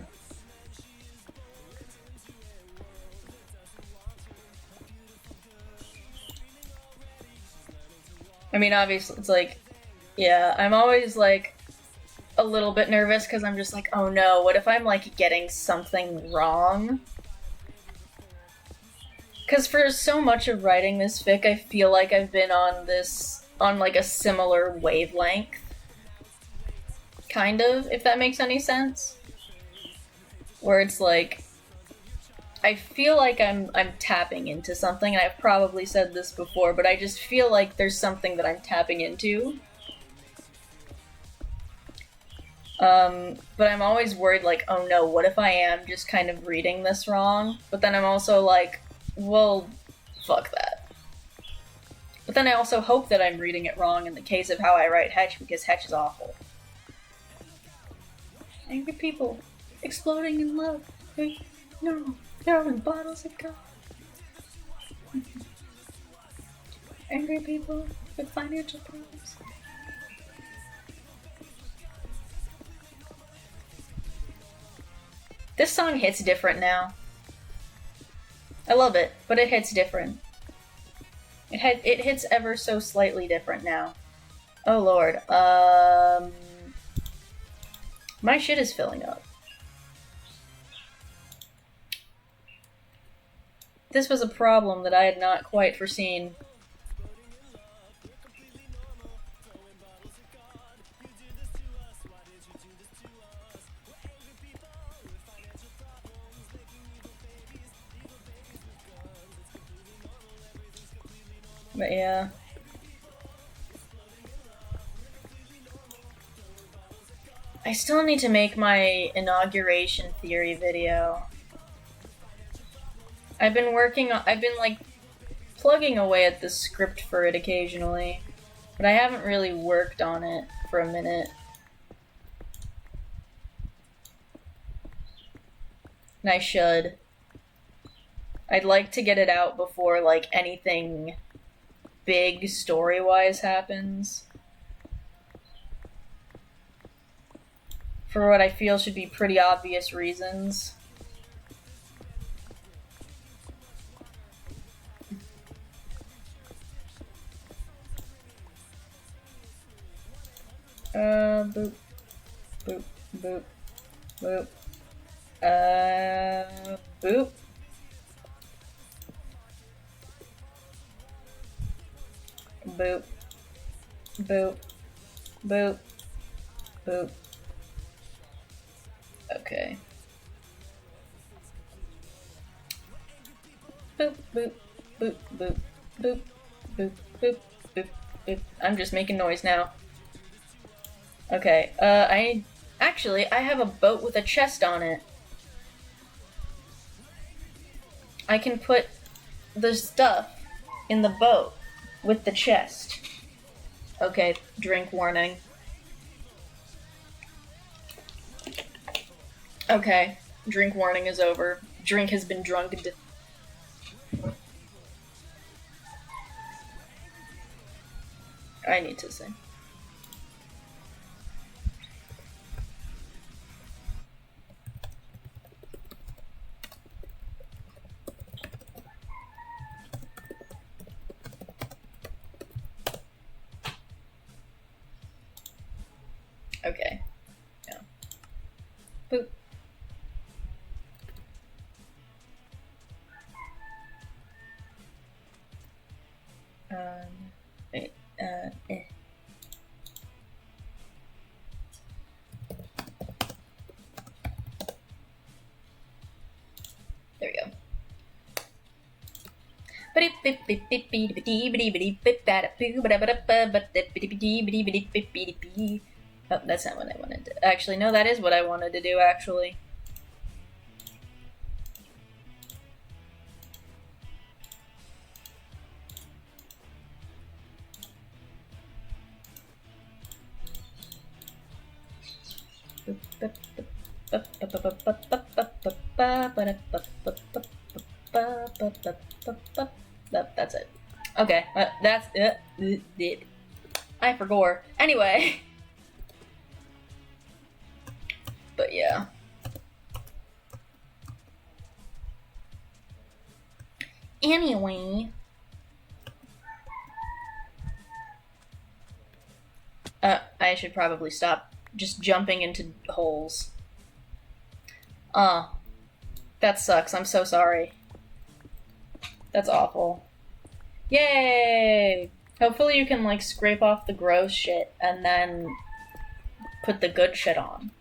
I mean, obviously, it's like, yeah, I'm always like a little bit nervous because I'm just like, oh no, what if I'm like getting something wrong? Because for so much of writing this fic, I feel like I've been on like a similar wavelength. Kind of, if that makes any sense. Where it's like, I feel like I'm tapping into something, and I've probably said this before, but I just feel like there's something that I'm tapping into. But I'm always worried, like, oh no, what if I am just kind of reading this wrong? But then I'm also like, well, fuck that. But then I also hope that I'm reading it wrong in the case of how I write Hetch, because Hetch is awful. Angry people exploding in love. No, throwing bottles at God. Angry people with financial problems. This song hits different now. I love it, but it hits different. It hits ever so slightly different now. Oh lord. My shit is filling up. This was a problem that I had not quite foreseen. But yeah. I still need to make my inauguration theory video. I've been like plugging away at the script for it occasionally, but I haven't really worked on it for a minute. And I should. I'd like to get it out before like anything big story-wise happens. For what I feel should be pretty obvious reasons. Boop. Boop. Boop. Boop. Boop. Boop. Boop. Boop. Boop. Okay. Boop, boop, boop, boop, boop, boop, boop, boop, boop. I'm just making noise now. Okay, I have a boat with a chest on it. I can put the stuff in the boat with the chest. Okay, drink warning. Okay, drink warning is over. Drink has been drunk into... I need to sing. Okay. Yeah. Boop. Wait, eh. There we go. Oh, that's not what I wanted to. Actually, no, that is what I wanted to do, actually. That's it. Okay, that's it. I forgot. Anyway. But yeah. Anyway. I should probably stop just jumping into holes. That sucks. I'm so sorry. That's awful. Yay! Hopefully you can, like, scrape off the gross shit and then put the good shit on.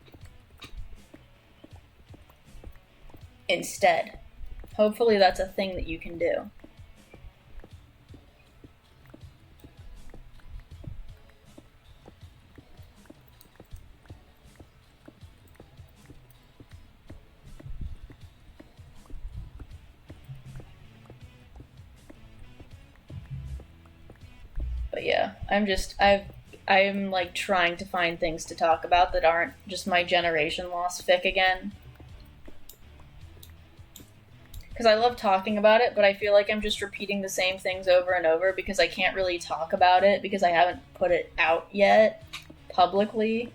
Instead. Hopefully that's a thing that you can do. But yeah, I'm like trying to find things to talk about that aren't just my generation lost fic again. Because I love talking about it, but I feel like I'm just repeating the same things over and over because I can't really talk about it because I haven't put it out yet publicly.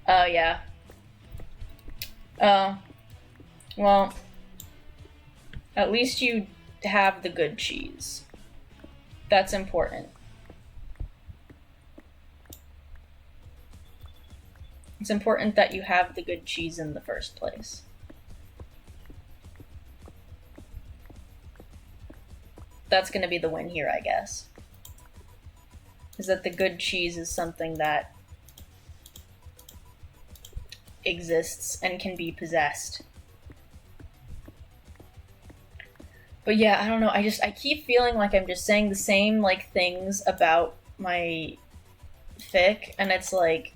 Oh, yeah. Well, at least you have the good cheese. That's important. It's important that you have the good cheese in the first place. That's going to be the win here, I guess. Is that the good cheese is something that exists and can be possessed. But yeah, I don't know. I keep feeling like I'm just saying the same like things about my fic, and it's like,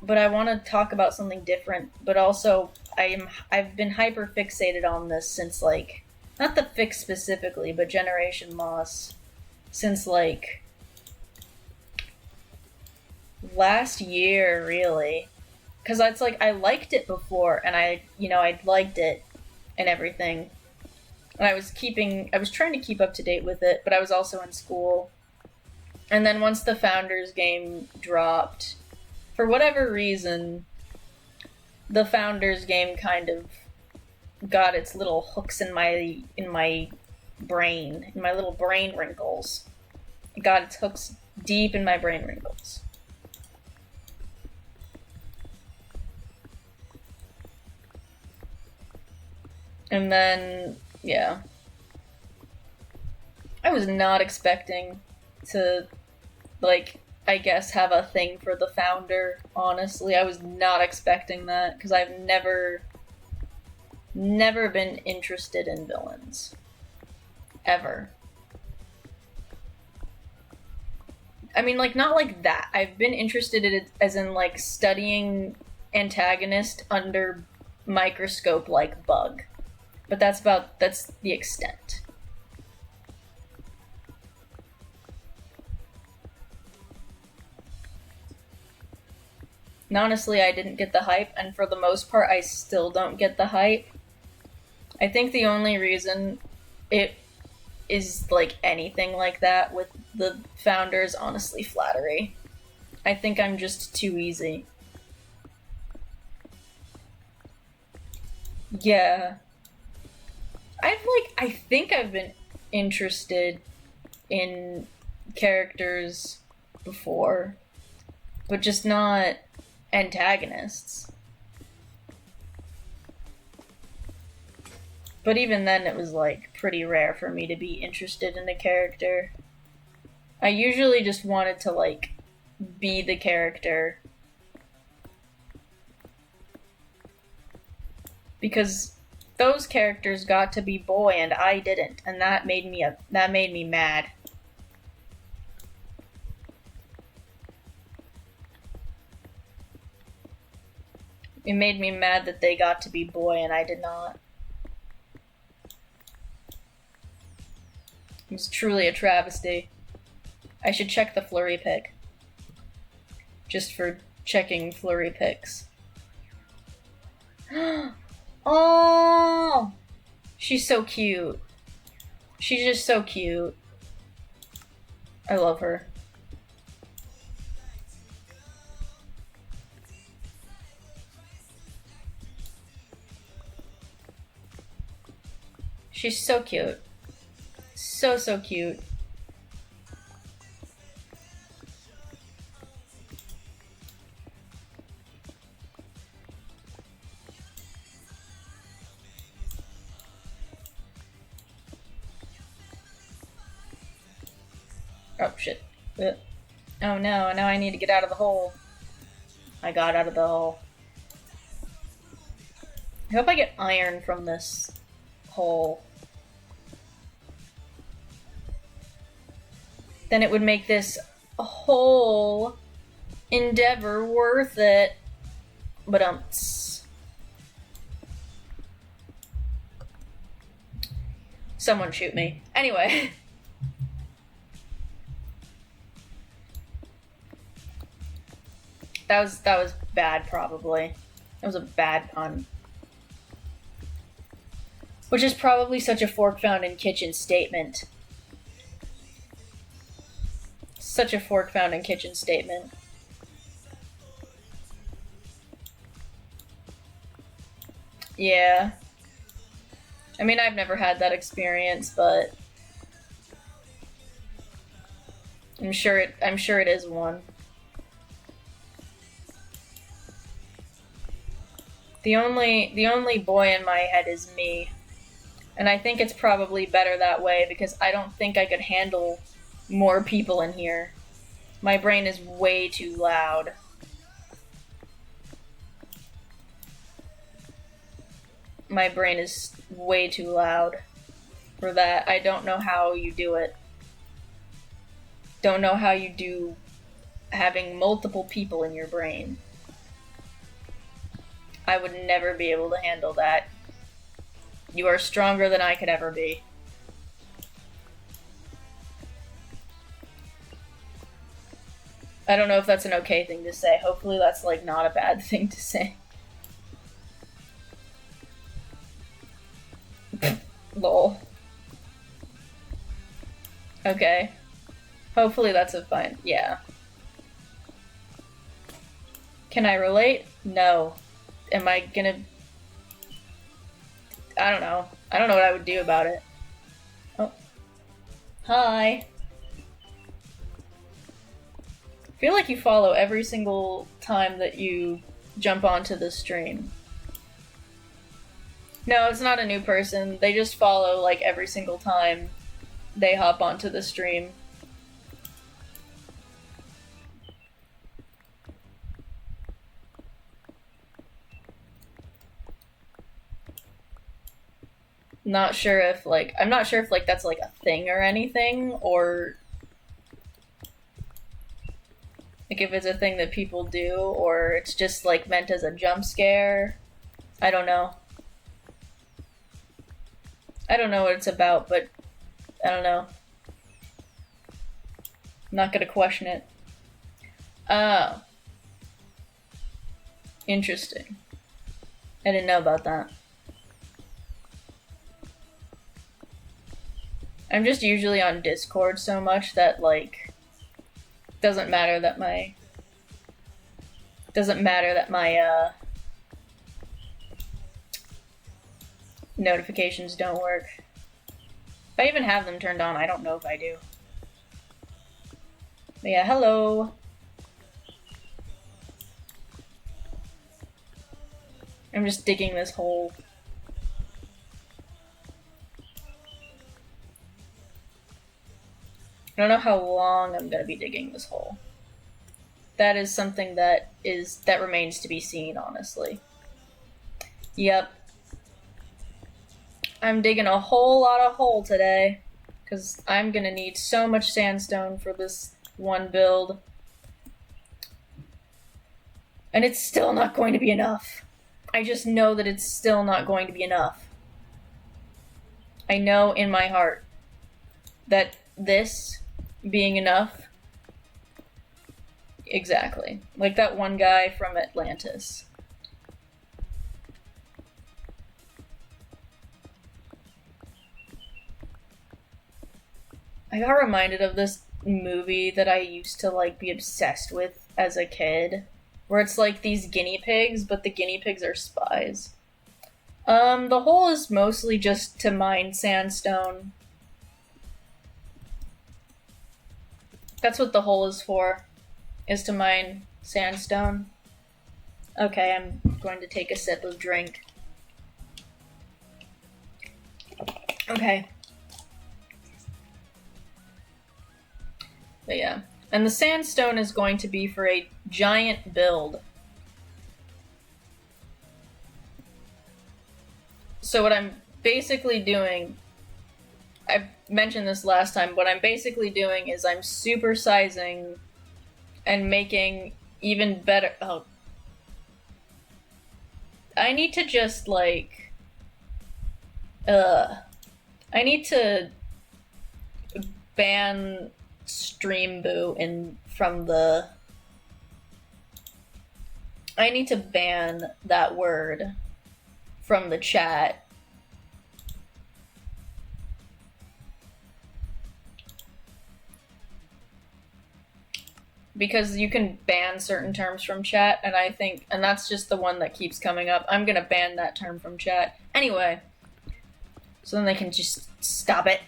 but I want to talk about something different. But also, I've been hyper fixated on this since like, not the fic specifically, but Generation Loss, since like last year, really. Because it's like I liked it before, and I liked it and everything. And I was trying to keep up to date with it, but I was also in school. And then once the Founders game dropped, for whatever reason, the Founders game kind of got its little hooks in my brain, in my little brain wrinkles. It got its hooks deep in my brain wrinkles. And then, yeah. I was not expecting to, like, I guess have a thing for the Founder, honestly. I was not expecting that, because I've never been interested in villains. Ever. I mean, like, not like that. I've been interested in it as in, like, studying antagonist under microscope like Bug. But that's the extent. And honestly, I didn't get the hype, and for the most part, I still don't get the hype. I think the only reason it is like anything like that with the Founder is honestly flattery. I think I'm just too easy. Yeah. I think I've been interested in characters before. but just not antagonists. But even then, it was like pretty rare for me to be interested in a character. I usually just wanted to like be the character because those characters got to be boy and I didn't, and that made me mad. It made me mad that they got to be boy and I did not. It was truly a travesty. I should check the flurry pick. Just for checking flurry picks. Oh! She's so cute. She's just so cute. I love her. She's so cute. So cute. Oh, shit. Oh no, now I need to get out of the hole. I got out of the hole. I hope I get iron from this hole. Then it would make this whole endeavor worth it. But someone shoot me. Anyway. That was bad, probably. That was a bad pun. Which is probably such a fork found in kitchen statement. Such a fork found in kitchen statement. Yeah. I mean, I've never had that experience, but I'm sure it is one. The only boy in my head is me. And I think it's probably better that way because I don't think I could handle more people in here. My brain is way too loud. My brain is way too loud for that. I don't know how you do it. Don't know how you do having multiple people in your brain. I would never be able to handle that. You are stronger than I could ever be. I don't know if that's an okay thing to say. Hopefully that's like not a bad thing to say. Lol. Okay. Hopefully that's a fine. Yeah. Can I relate? No. Am I gonna... I don't know. I don't know what I would do about it. Oh. Hi. I feel like you follow every single time that you jump onto the stream. No, it's not a new person. They just follow like every single time they hop onto the stream. I'm not sure if that's like a thing or anything, or like if it's a thing that people do, or it's just like meant as a jump scare. I don't know. I don't know what it's about, but I don't know. I'm not gonna question it. Oh. Interesting. I didn't know about that. I'm just usually on Discord so much that, like, doesn't matter that my notifications don't work. If I even have them turned on, I don't know if I do. But yeah, hello. I'm just digging this hole. I don't know how long I'm gonna be digging this hole. That is something that remains to be seen, honestly. Yep. I'm digging a whole lot of hole today, because I'm gonna need so much sandstone for this one build. And it's still not going to be enough. I just know that it's still not going to be enough. I know in my heart that this being enough, exactly. Like that one guy from Atlantis. I got reminded of this movie that I used to like be obsessed with as a kid, where it's like these guinea pigs, but the guinea pigs are spies. The hole is mostly just to mine sandstone. That's what the hole is for, is to mine sandstone. Okay, I'm going to take a sip of drink. Okay. But yeah. And the sandstone is going to be for a giant build. So what I'm basically doing, I mentioned this last time, what I'm basically doing is I'm supersizing and making even better... Oh. I need to just, like... I need to ban Stream Boo from the... I need to ban that word from the chat. Because you can ban certain terms from chat, and I think, and that's just the one that keeps coming up. I'm gonna ban that term from chat. Anyway. So then they can just stop it.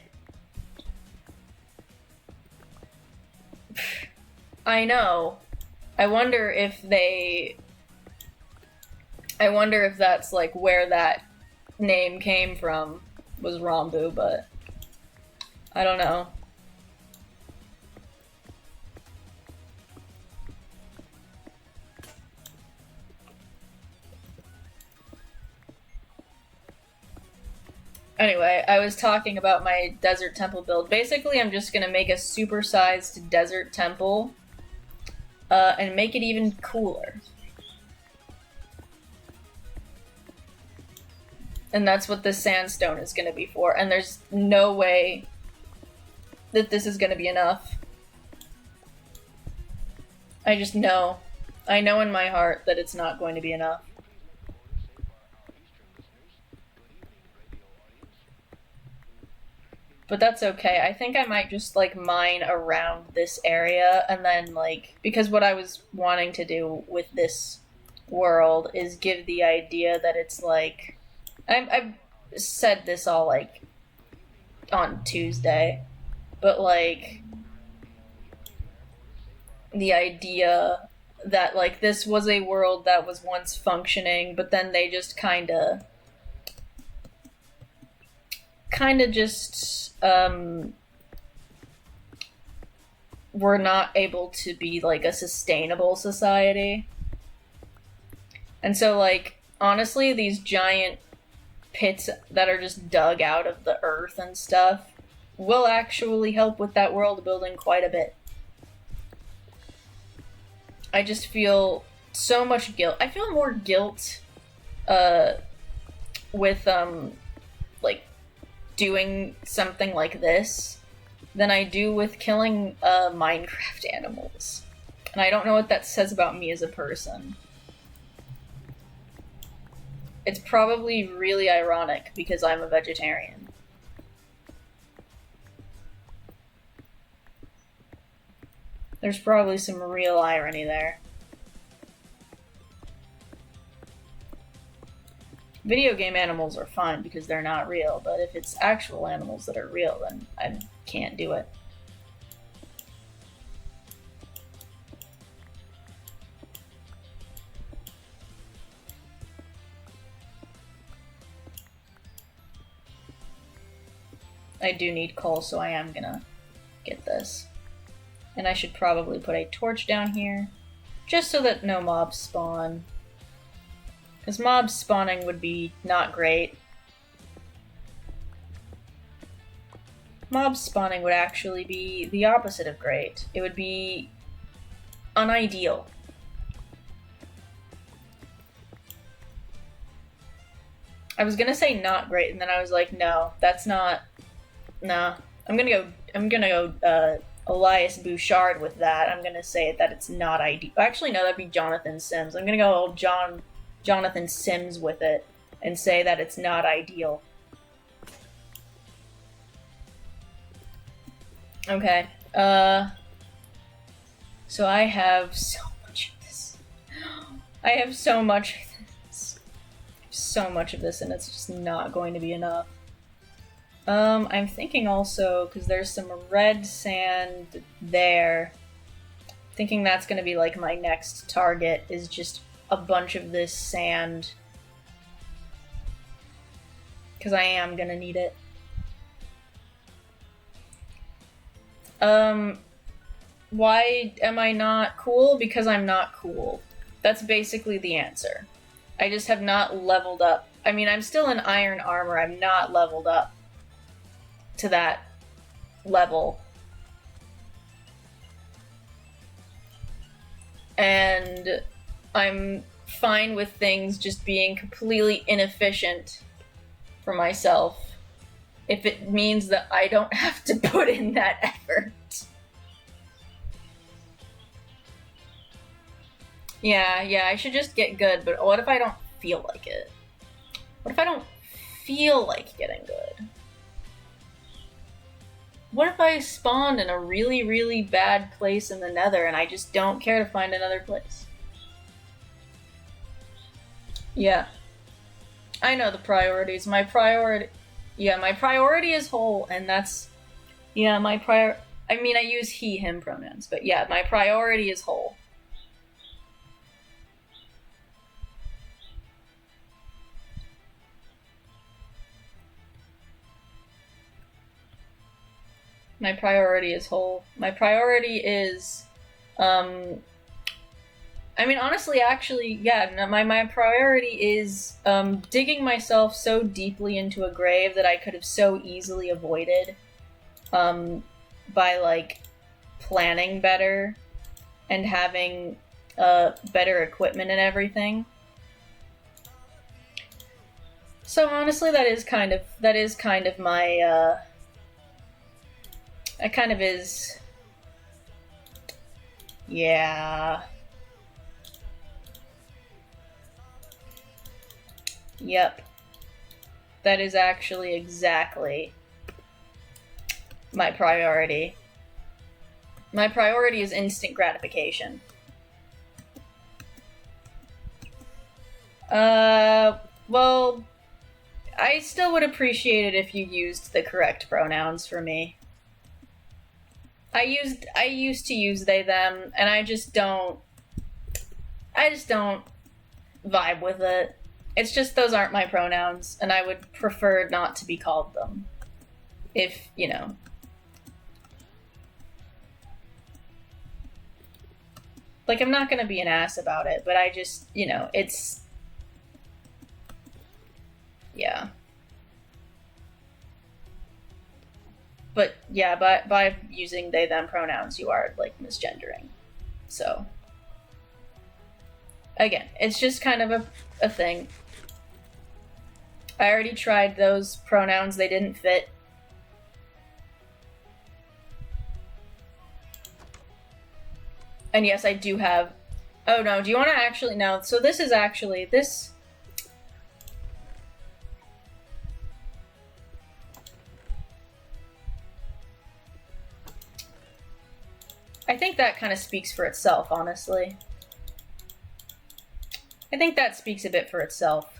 I know. I wonder if that's like where that name came from, was Rombu, but I don't know. Anyway, I was talking about my desert temple build. Basically, I'm just gonna make a supersized desert temple and make it even cooler. And that's what this sandstone is gonna be for. And there's no way that this is gonna be enough. I just know. I know in my heart that it's not going to be enough. But that's okay. I think I might just, like, mine around this area, and then, like... Because what I was wanting to do with this world is give the idea that it's, like... I've said this all, like, on Tuesday. But, like... The idea that, like, this was a world that was once functioning, but then they just kinda just... we're not able to be, like, a sustainable society. And so, like, honestly, these giant pits that are just dug out of the earth and stuff will actually help with that world building quite a bit. I just feel so much guilt. I feel more guilt, with, like, doing something like this than I do with killing Minecraft animals. And I don't know what that says about me as a person. It's probably really ironic because I'm a vegetarian. There's probably some real irony there. Video game animals are fine because they're not real, but if it's actual animals that are real, then I can't do it. I do need coal, so I am gonna get this. And I should probably put a torch down here, just so that no mobs spawn. Because mobs spawning would be not great. Mobs spawning would actually be the opposite of great. It would be unideal. I was gonna say not great, and then I was like, no, that's not. No, I'm gonna go Elias Bouchard with that. I'm gonna say that it's not ideal. Actually, no, that'd be Jonathan Sims. I'm gonna go old Jonathan Sims with it and say that it's not ideal. Okay. So I have so much of this. I have so much of this. So much of this, and it's just not going to be enough. I'm thinking also, because there's some red sand there, thinking that's going to be like my next target, is just a bunch of this sand. Because I am going to need it. Why am I not cool? Because I'm not cool. That's basically the answer. I just have not leveled up. I mean, I'm still in iron armor. I'm not leveled up to that level. And I'm fine with things just being completely inefficient for myself if it means that I don't have to put in that effort. Yeah, I should just get good, but what if I don't feel like it? What if I don't feel like getting good? What if I spawned in a really, really bad place in the Nether and I just don't care to find another place? Yeah. I know the priorities. My priority is whole, and that's... Yeah, I mean, I use he, him pronouns, but yeah, my priority is whole. My priority is whole. My priority is, I mean, honestly, actually, yeah, my priority is, digging myself so deeply into a grave that I could have so easily avoided, by, like, planning better and having, better equipment and everything. So honestly, that is kind of my, it kind of is. Yeah. Yep. That is actually exactly my priority. My priority is instant gratification. Well, I still would appreciate it if you used the correct pronouns for me. I used to use they, them, and I just don't vibe with it. It's just those aren't my pronouns, and I would prefer not to be called them. If, you know. Like, I'm not gonna be an ass about it, but I just, you know, it's... Yeah. But yeah, by using they, them pronouns, you are, like, misgendering. So. Again, it's just kind of a thing. I already tried those pronouns, they didn't fit. And yes, I do have... Oh no, do you want to actually... No, so this is actually... This... I think that kind of speaks for itself, honestly. I think that speaks a bit for itself.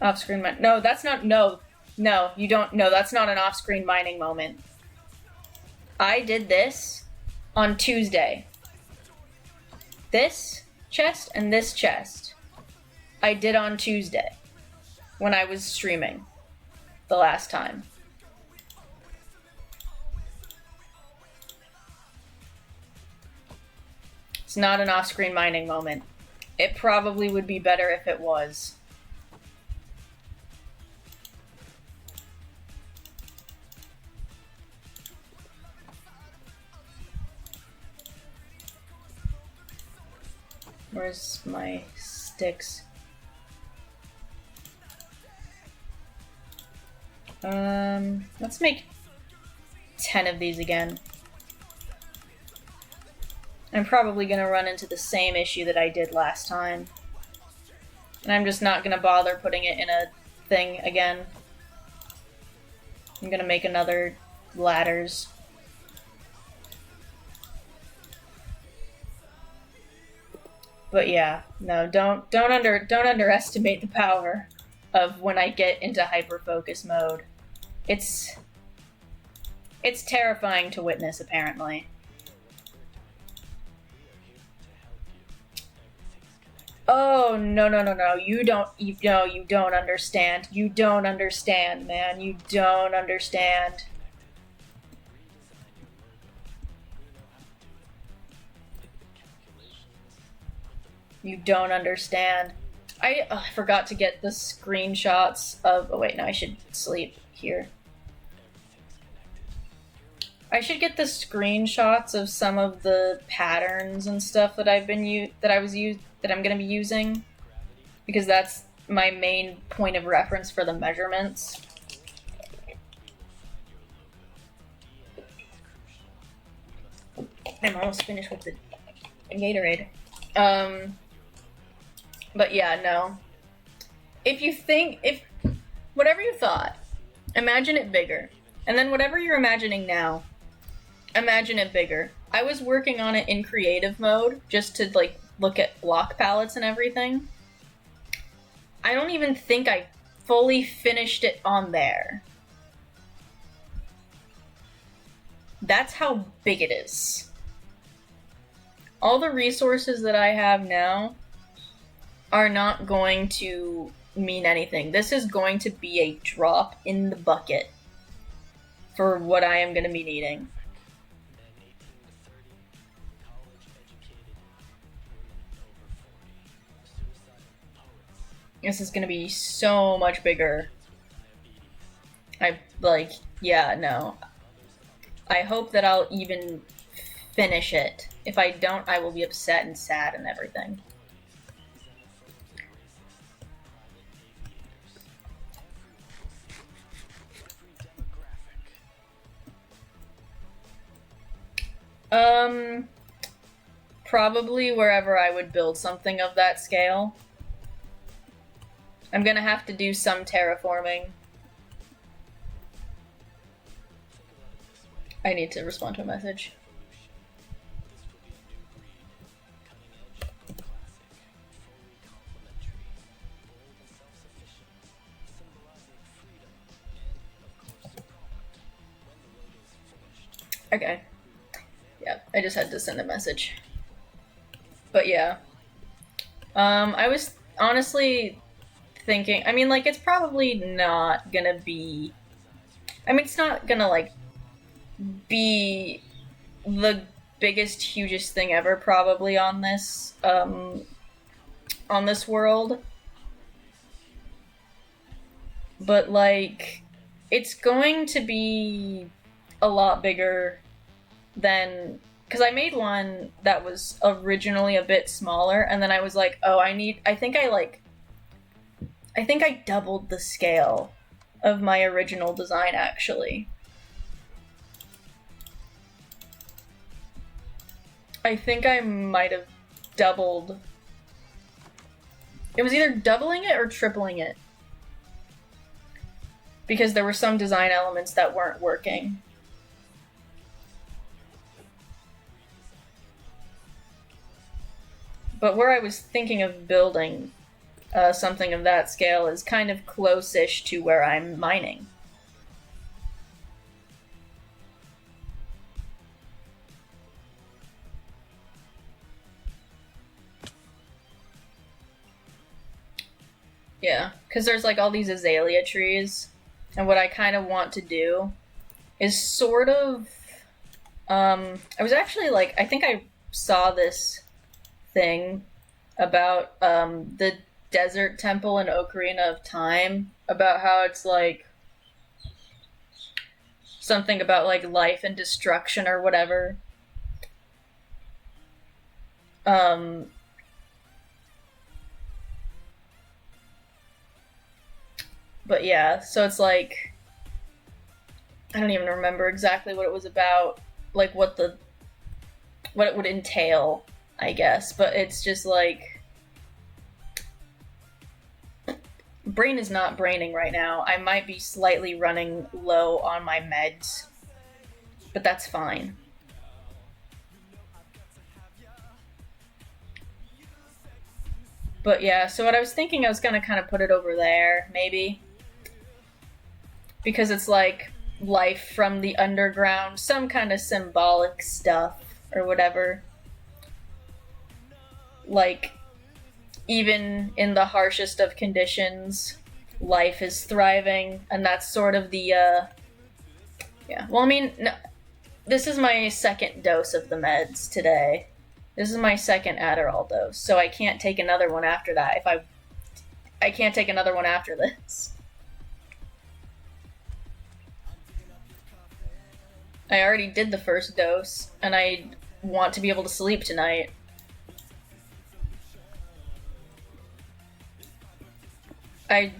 Off-screen... No, that's not... No. No, you don't. No, that's not an off-screen mining moment. I did this on Tuesday. This chest and this chest I did on Tuesday when I was streaming the last time. It's not an off-screen mining moment. It probably would be better if it was. Where's my sticks? Let's make 10 of these again. I'm probably gonna run into the same issue that I did last time. And I'm just not gonna bother putting it in a thing again. I'm gonna make another ladders. But yeah, no, don't underestimate the power of when I get into hyper-focus mode. It's terrifying to witness, apparently. Oh, no, you don't understand. You don't understand, man. You don't understand. You don't understand. I forgot to get the screenshots of... Oh, wait, no, I should sleep here. I should get the screenshots of some of the patterns and stuff that I'm gonna be using, because that's my main point of reference for the measurements. I'm almost finished with the Gatorade. But yeah, no. If whatever you thought, imagine it bigger. And then whatever you're imagining now, imagine it bigger. I was working on it in creative mode, just to, like, look at block palettes and everything. I don't even think I fully finished it on there. That's how big it is. All the resources that I have now are not going to mean anything. This is going to be a drop in the bucket for what I am going to be needing. This is going to be so much bigger. Yeah, no. I hope that I'll even finish it. If I don't, I will be upset and sad and everything. Probably wherever I would build something of that scale. I'm gonna have to do some terraforming. I need to respond to a message. Okay. Yeah, I just had to send a message. But yeah. I was honestly thinking, I mean, like, it's probably not gonna be... I mean, it's not gonna, like, be the biggest, hugest thing ever, probably, on this world. But, like, it's going to be a lot bigger than... Because I made one that was originally a bit smaller, and then I was like, oh, I think I doubled the scale of my original design, actually. I think I might have doubled... It was either doubling it or tripling it. Because there were some design elements that weren't working. But where I was thinking of building something of that scale is kind of close-ish to where I'm mining. Yeah, because there's like all these azalea trees, and what I kind of want to do is sort of, I was actually like, I think I saw this thing about the desert temple in Ocarina of Time, about how it's like something about like life and destruction or whatever. But yeah, so it's like, I don't even remember exactly what it was about, like what it would entail, I guess. But it's just like, brain is not braining right now. I might be slightly running low on my meds, but that's fine. But yeah, so what I was thinking, I was gonna kind of put it over there, maybe. Because it's like life from the underground, some kind of symbolic stuff or whatever. Like, even in the harshest of conditions, life is thriving, and that's sort of the, yeah. Well, I mean, no, this is my second dose of the meds today. This is my second Adderall dose, so I can't take another one after that. I can't take another one after this. I already did the first dose, and I want to be able to sleep tonight. I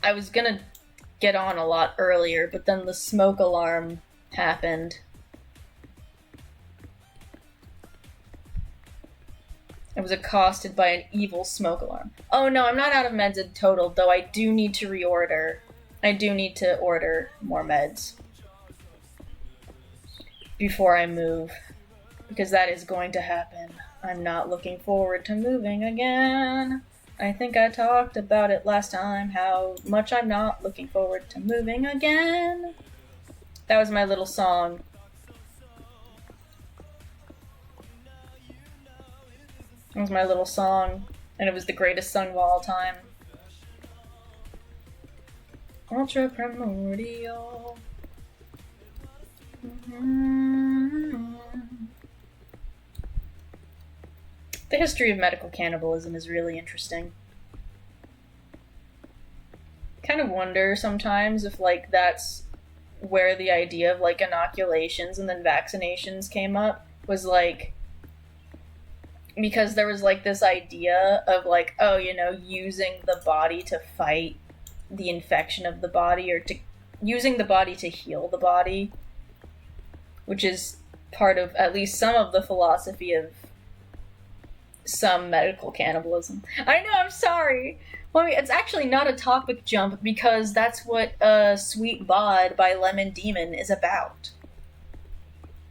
was gonna get on a lot earlier, but then the smoke alarm happened. I was accosted by an evil smoke alarm. Oh no, I'm not out of meds in total, though I do need to reorder. I do need to order more meds before I move, because that is going to happen. I'm not looking forward to moving again. I think I talked about it last time, how much I'm not looking forward to moving again. That was my little song. It was my little song, and it was the greatest song of all time. Ultra primordial. The history of medical cannibalism is really interesting. Kind of wonder sometimes if like that's where the idea of like inoculations and then vaccinations came up, was like because there was like this idea of like, oh, you know, using the body to fight the infection of the body, or to using the body to heal the body, which is part of at least some of the philosophy of some medical cannibalism. I know, I'm sorry. Well, it's actually not a topic jump, because that's what Sweet Bod by Lemon Demon is about.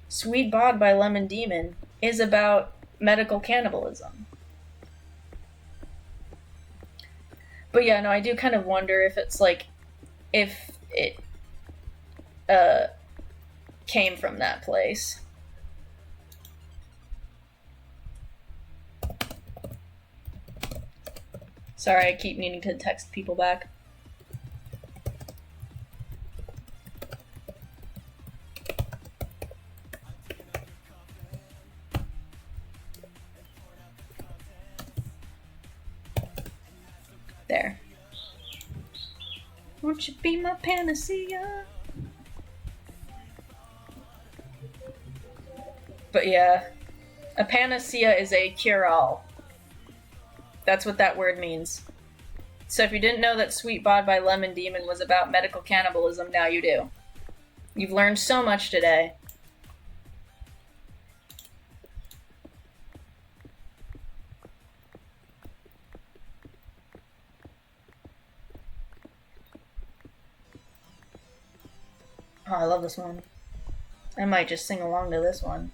Sweet Bod by Lemon Demon is about medical cannibalism. But yeah, no, I do kind of wonder if it's like, if it came from that place. Sorry, I keep needing to text people back. There. Won't you be my panacea? But yeah, a panacea is a cure-all. That's what that word means. So if you didn't know that Sweet Bod by Lemon Demon was about medical cannibalism, now you do. You've learned so much today. Oh, I love this one. I might just sing along to this one.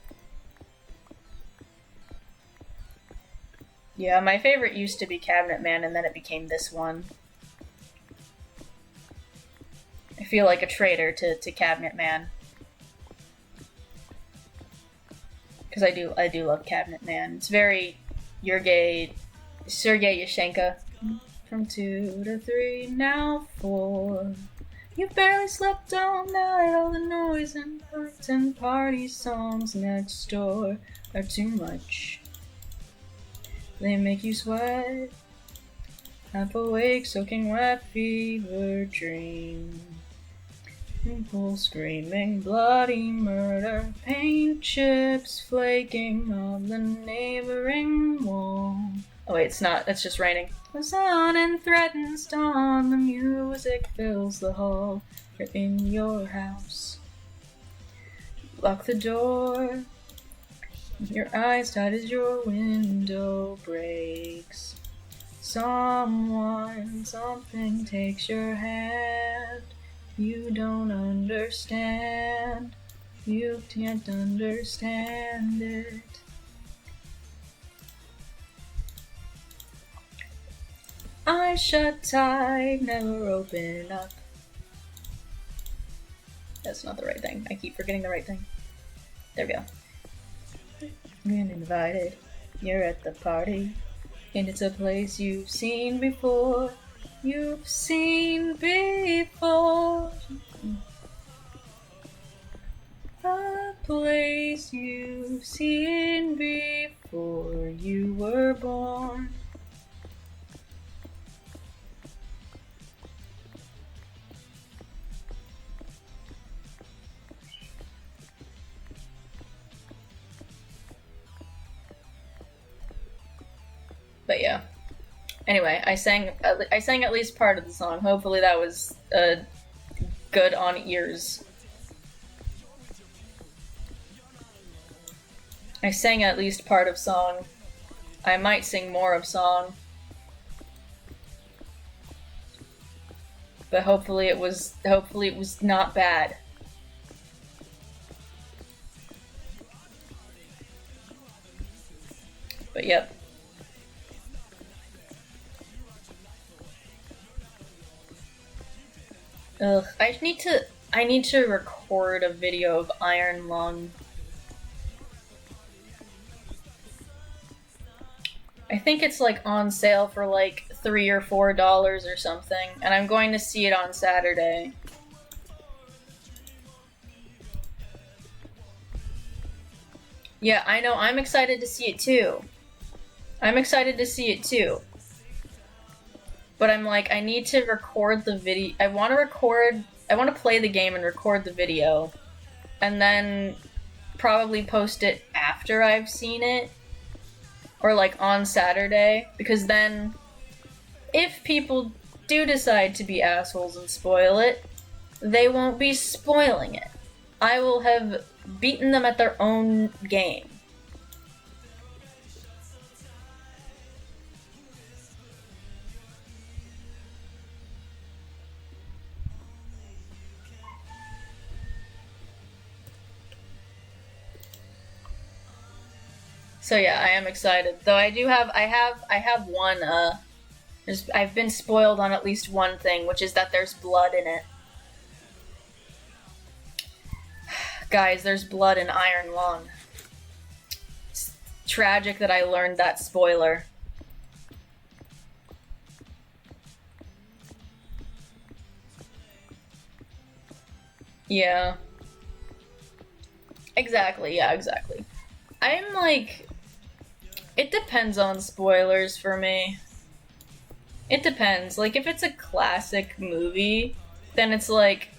Yeah, my favorite used to be Cabinet Man, and then it became this one. I feel like a traitor to Cabinet Man. Because I do love Cabinet Man. It's very Sergei Yashenka. From 2 to 3, now 4. You barely slept all night, all the noise and lights and party songs next door are too much. They make you sweat, half awake, soaking wet, fever dream. People screaming bloody murder, paint chips flaking on the neighboring wall. Oh wait, it's not, it's just raining. The sun and threatens dawn, the music fills the hall. You're in your house. Lock the door. Your eyes tight as your window breaks. Someone, something takes your hand. You don't understand. You can't understand it. Eyes shut tight, never open up. That's not the right thing. I keep forgetting the right thing. There we go. Been invited. You're at the party. And it's a place you've seen before. You've seen before. A place you've seen before you were born. But yeah. Anyway, I sang at least part of the song. Hopefully that was good on ears. I sang at least part of song. I might sing more of song. But hopefully it was not bad. But yep. Ugh, I need to record a video of Iron Lung. I think it's like on sale for like $3 or $4 or something, and I'm going to see it on Saturday. Yeah, I know, I'm excited to see it too. But I'm like, I need to record the video. I want to play the game and record the video, and then probably post it after I've seen it, or like on Saturday, because then if people do decide to be assholes and spoil it, they won't be spoiling it. I will have beaten them at their own game. So yeah, I am excited. Though I have one, I've been spoiled on at least one thing, which is that there's blood in it. Guys, there's blood in Iron Lung. It's tragic that I learned that spoiler. Yeah. Exactly, yeah, exactly. I'm like... It depends on spoilers for me. It depends. Like, if it's a classic movie, then it's like...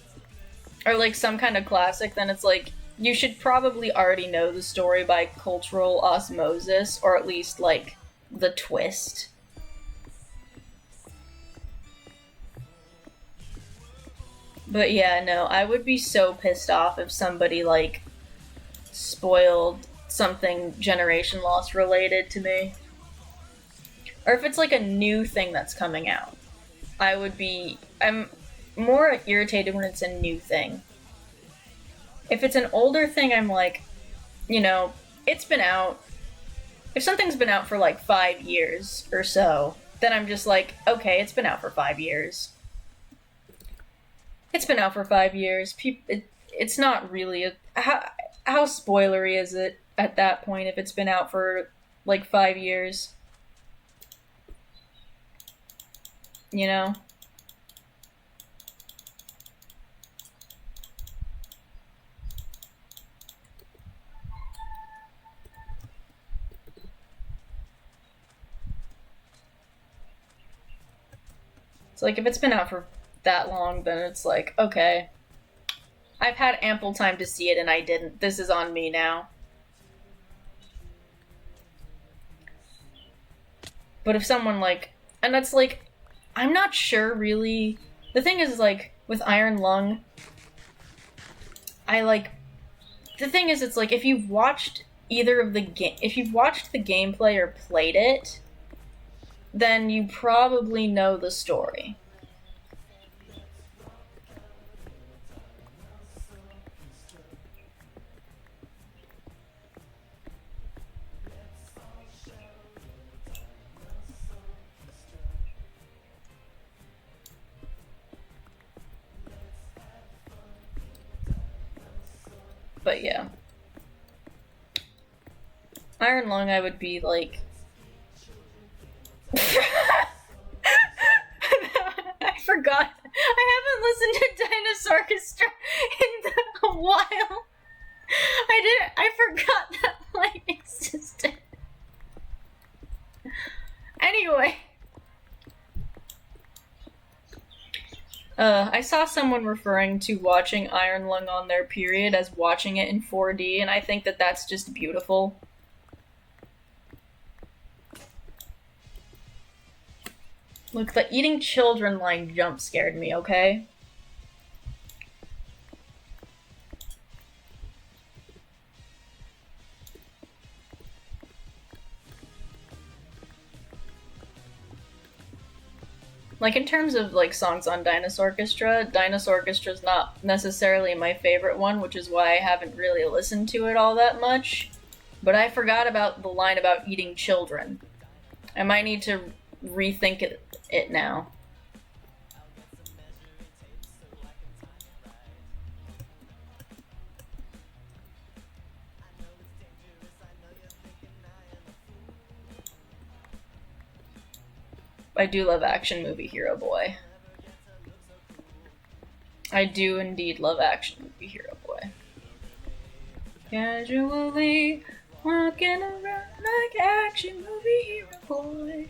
Or like some kind of classic, then it's like... You should probably already know the story by cultural osmosis, or at least, like, the twist. But yeah, no, I would be so pissed off if somebody, like, spoiled something Generation Lost related to me. Or if it's like a new thing that's coming out. I'm more irritated when it's a new thing. If it's an older thing, I'm like, you know, it's been out. If something's been out for like 5 years or so, then I'm just like, okay, it's been out for 5 years. It's been out for 5 years. It's not really how spoilery is it at that point if it's been out for like 5 years? You know? It's like if it's been out for that long, then it's like, okay, I've had ample time to see it and I didn't. This is on me now. But if someone like, and that's like, I'm not sure really. The thing is like with Iron Lung, the thing is it's like if you've watched either of the game, if you've watched the gameplay or played it, then you probably know the story. But yeah. Iron Lung, I would be like... I forgot. I haven't listened to Dinosaur Orchestra in a while. I forgot that line existed. Anyway. I saw someone referring to watching Iron Lung on their period as watching it in 4D, and I think that that's just beautiful. Look, the eating children line jump scared me, okay? Like, in terms of, like, songs on Dinosaur Orchestra's not necessarily my favorite one, which is why I haven't really listened to it all that much. But I forgot about the line about eating children. I might need to rethink it now. I do love Action Movie Hero Boy. I do indeed love Action Movie Hero Boy. Casually walking around like Action Movie Hero Boy.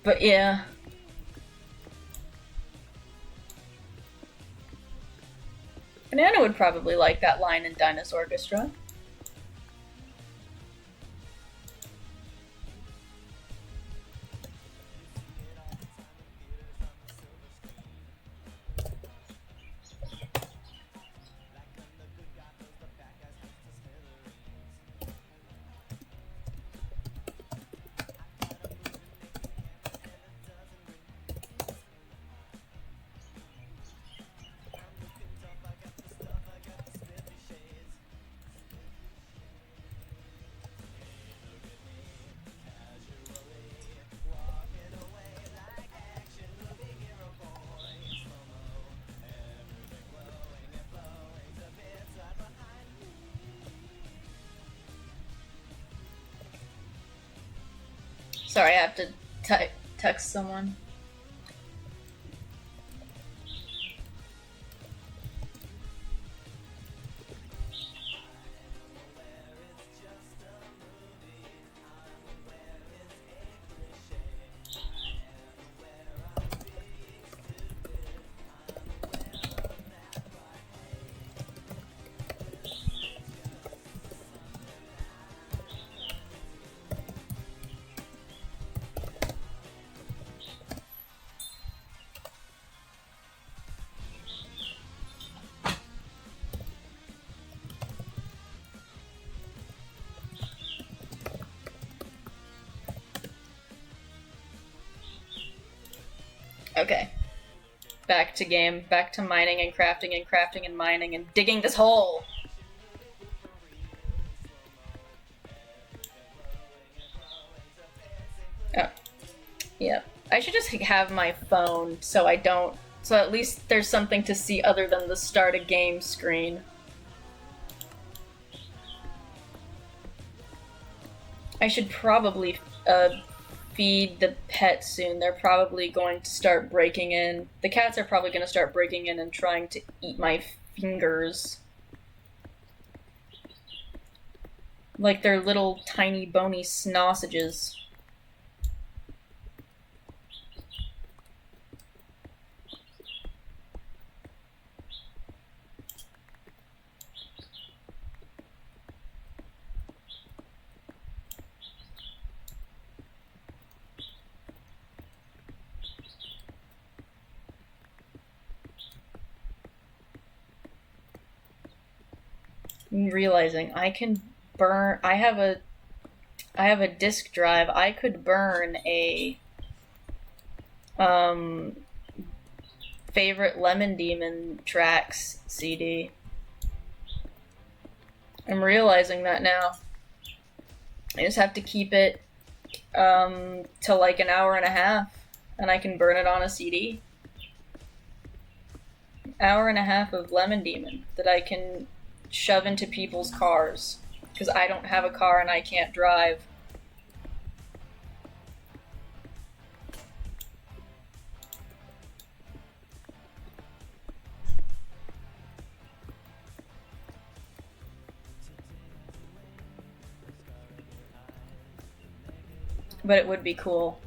But yeah. Banana would probably like that line in Dinosaur Orchestra. Sorry, I have to text someone. Okay. Back to game. Back to mining and crafting and mining and digging this hole. Yeah. I should just have my phone so I don't. So at least there's something to see other than the start a game screen. I should probably feed the pet soon. They're probably going to start breaking in. The cats are probably going to start breaking in and trying to eat my fingers. Like they're little tiny bony sausages. I'm realizing I can burn. I have a disk drive. I could burn a favorite Lemon Demon tracks CD. I'm realizing that now. I just have to keep it till like an hour and a half, and I can burn it on a CD. Hour and a half of Lemon Demon that I can shove into people's cars because I don't have a car and I can't drive. But it would be cool.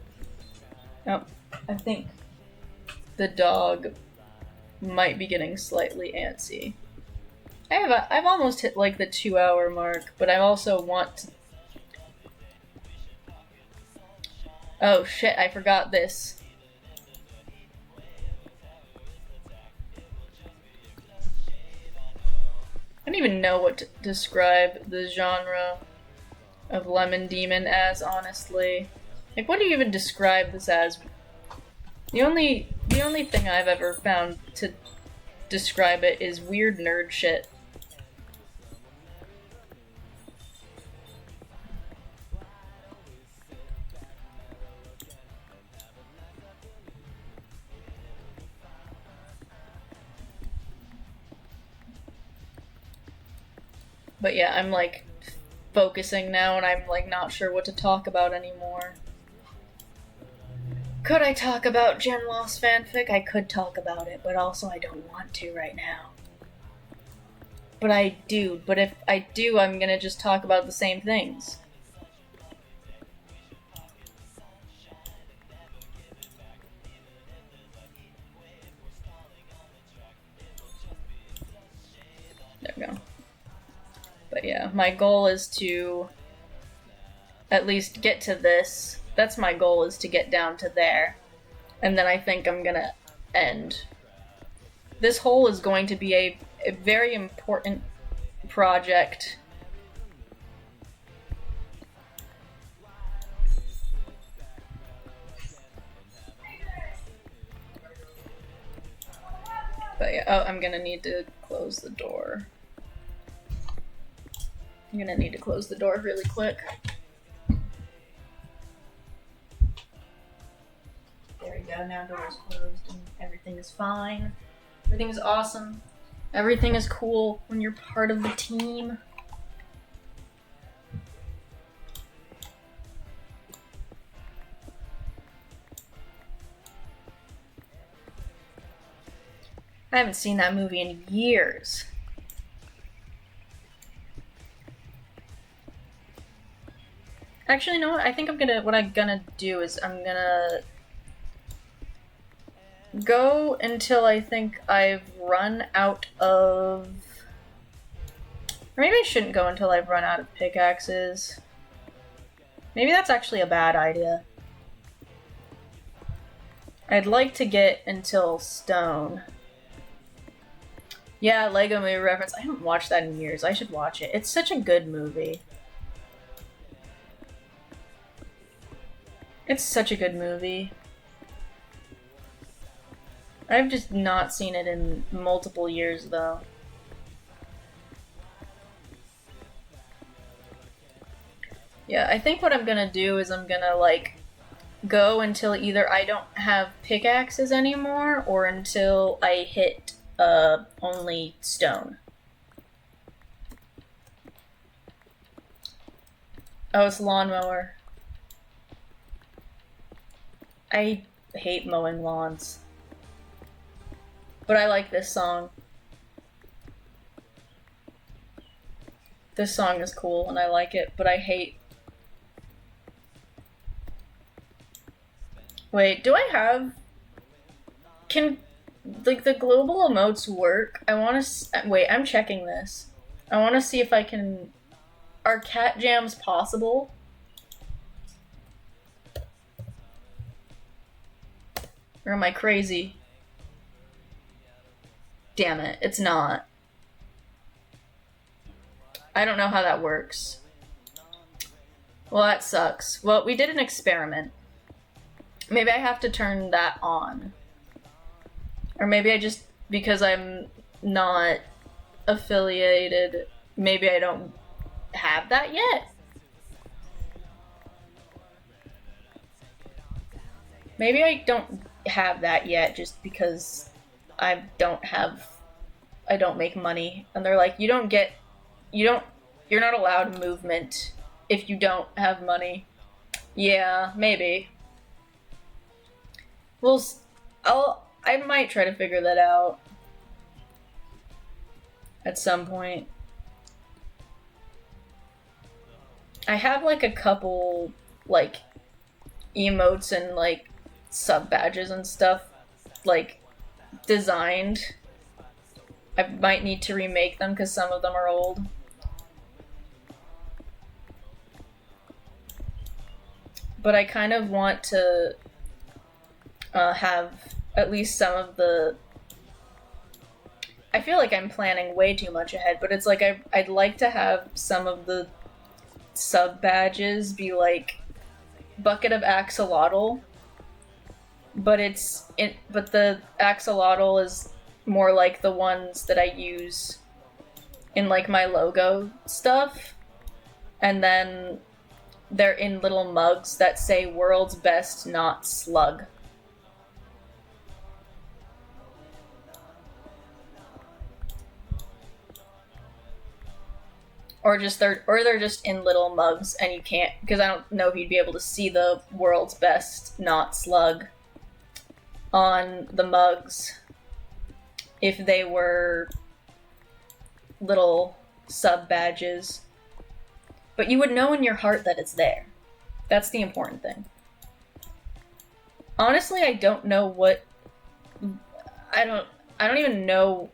Oh, I think the dog might be getting slightly antsy. I've almost hit like the 2 hour mark, but I also want to... Oh shit, I forgot this. I don't even know what to describe the genre of Lemon Demon as, honestly. Like, what do you even describe this as? The only thing I've ever found to describe it is weird nerd shit. But yeah, I'm like focusing now and I'm like not sure what to talk about anymore. Could I talk about Gen Lost fanfic? I could talk about it, but also I don't want to right now. But I do. But if I do, I'm gonna just talk about the same things. There we go. But yeah, my goal is to at least get to this. That's my goal, is to get down to there. And then I think I'm gonna end. This hole is going to be a very important project. But yeah, oh, I'm gonna need to close the door. I'm gonna need to close the door really quick. There we go, now door's closed and everything is fine. Everything is awesome. Everything is cool when you're part of the team. I haven't seen that movie in years. Actually, you know what? I think what I'm gonna do is I'm gonna go until I think I've run out of... Or maybe I shouldn't go until I've run out of pickaxes. Maybe that's actually a bad idea. I'd like to get until stone. Yeah, Lego Movie reference. I haven't watched that in years. I should watch it. It's such a good movie. It's such a good movie. I've just not seen it in multiple years, though. Yeah, I think what I'm gonna do is I'm gonna, like, go until either I don't have pickaxes anymore or until I hit only stone. Oh, it's lawnmower. I hate mowing lawns. But I like this song. This song is cool and I like it, but I hate... Wait, do I have... Can, like, the global emotes work? I want to... Wait, I'm checking this. I want to see if I can... Are cat jams possible? Or am I crazy? Damn it, it's not. I don't know how that works. Well, that sucks. Well, we did an experiment. Maybe I have to turn that on. Or maybe I just, because I'm not affiliated, maybe I don't have that yet? Maybe I don't have that yet just because I don't make money. And they're like, you're not allowed movement if you don't have money. Yeah, maybe. Well, I might try to figure that out at some point. I have like a couple like emotes and like sub badges and stuff like designed. I might need to remake them because some of them are old. But I kind of want to have at least some of the... I feel like I'm planning way too much ahead, but it's like I'd like to have some of the sub badges be like bucket of axolotl, but the axolotl is more like the ones that I use in like my logo stuff, and then they're in little mugs that say "World's Best Not Slug." Or they're just in little mugs, and you can't, because I don't know if you'd be able to see the "World's Best Not Slug" on the mugs if they were little sub badges. But you would know in your heart that it's there. That's the important thing. Honestly, I don't know what... I don't even know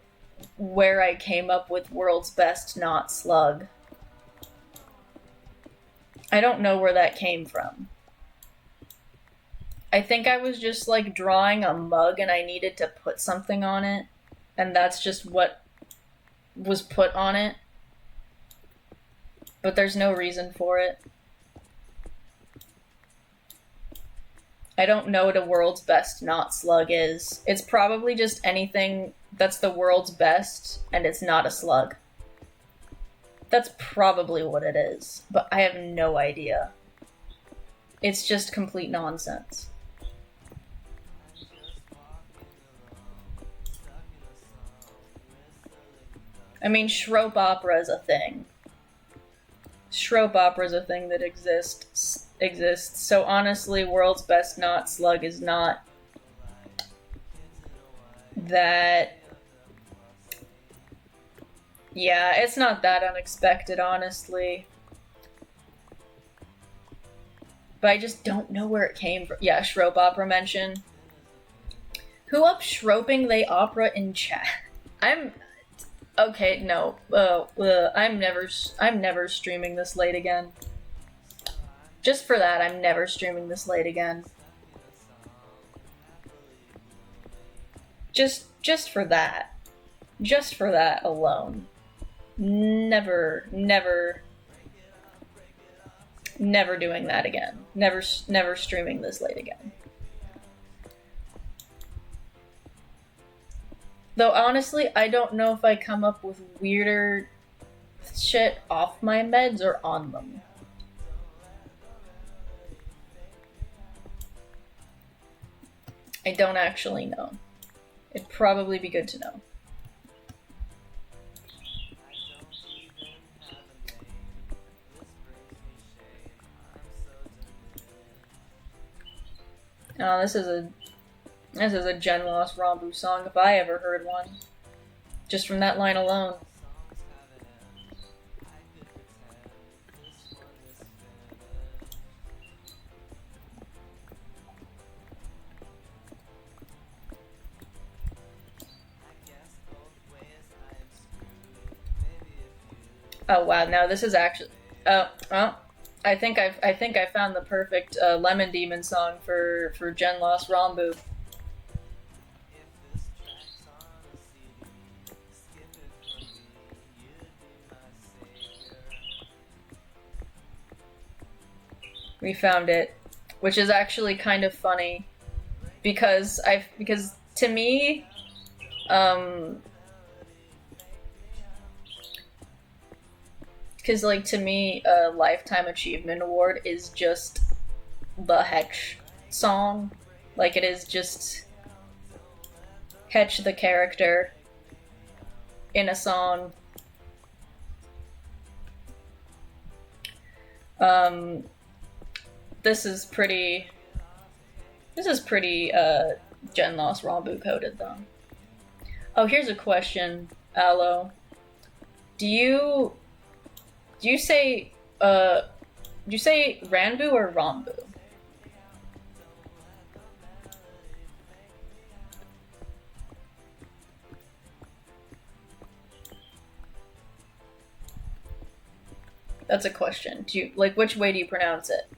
where I came up with "World's Best Not Slug." I don't know where that came from. I think I was just like drawing a mug and I needed to put something on it, and that's just what was put on it. But there's no reason for it. I don't know what a "World's Best Not Slug" is. It's probably just anything that's the world's best and it's not a slug. That's probably what it is, but I have no idea. It's just complete nonsense. I mean, Shrope Opera is a thing. Shrope Opera is a thing that exists. So honestly, "World's Best Not Slug" is not that... Yeah, it's not that unexpected, honestly. But I just don't know where it came from. Yeah, Shrope Opera mention. Who up shroping they opera in chat? Okay, no. I'm never streaming this late again. Just for that, I'm never streaming this late again. Just for that. Just for that alone. Never doing that again. Never streaming this late again. Though honestly, I don't know if I come up with weirder shit off my meds or on them. I don't actually know. It'd probably be good to know. Oh, this is a Jen Lost Rambu song if I ever heard one. Just from that line alone. Oh wow! Now this is actually. Oh, I think I found the perfect Lemon Demon song for Jen Lost Rambu. We found it, which is actually kind of funny, because to me, because like to me, a Lifetime Achievement Award is just the Hetch song. Like it is just Hetch the character in a song. This is pretty Jen Lost Rambu coded though. Oh, here's a question, Aloe. Do you say Ranbu or Rambu? That's a question. Do you like which way do you pronounce it?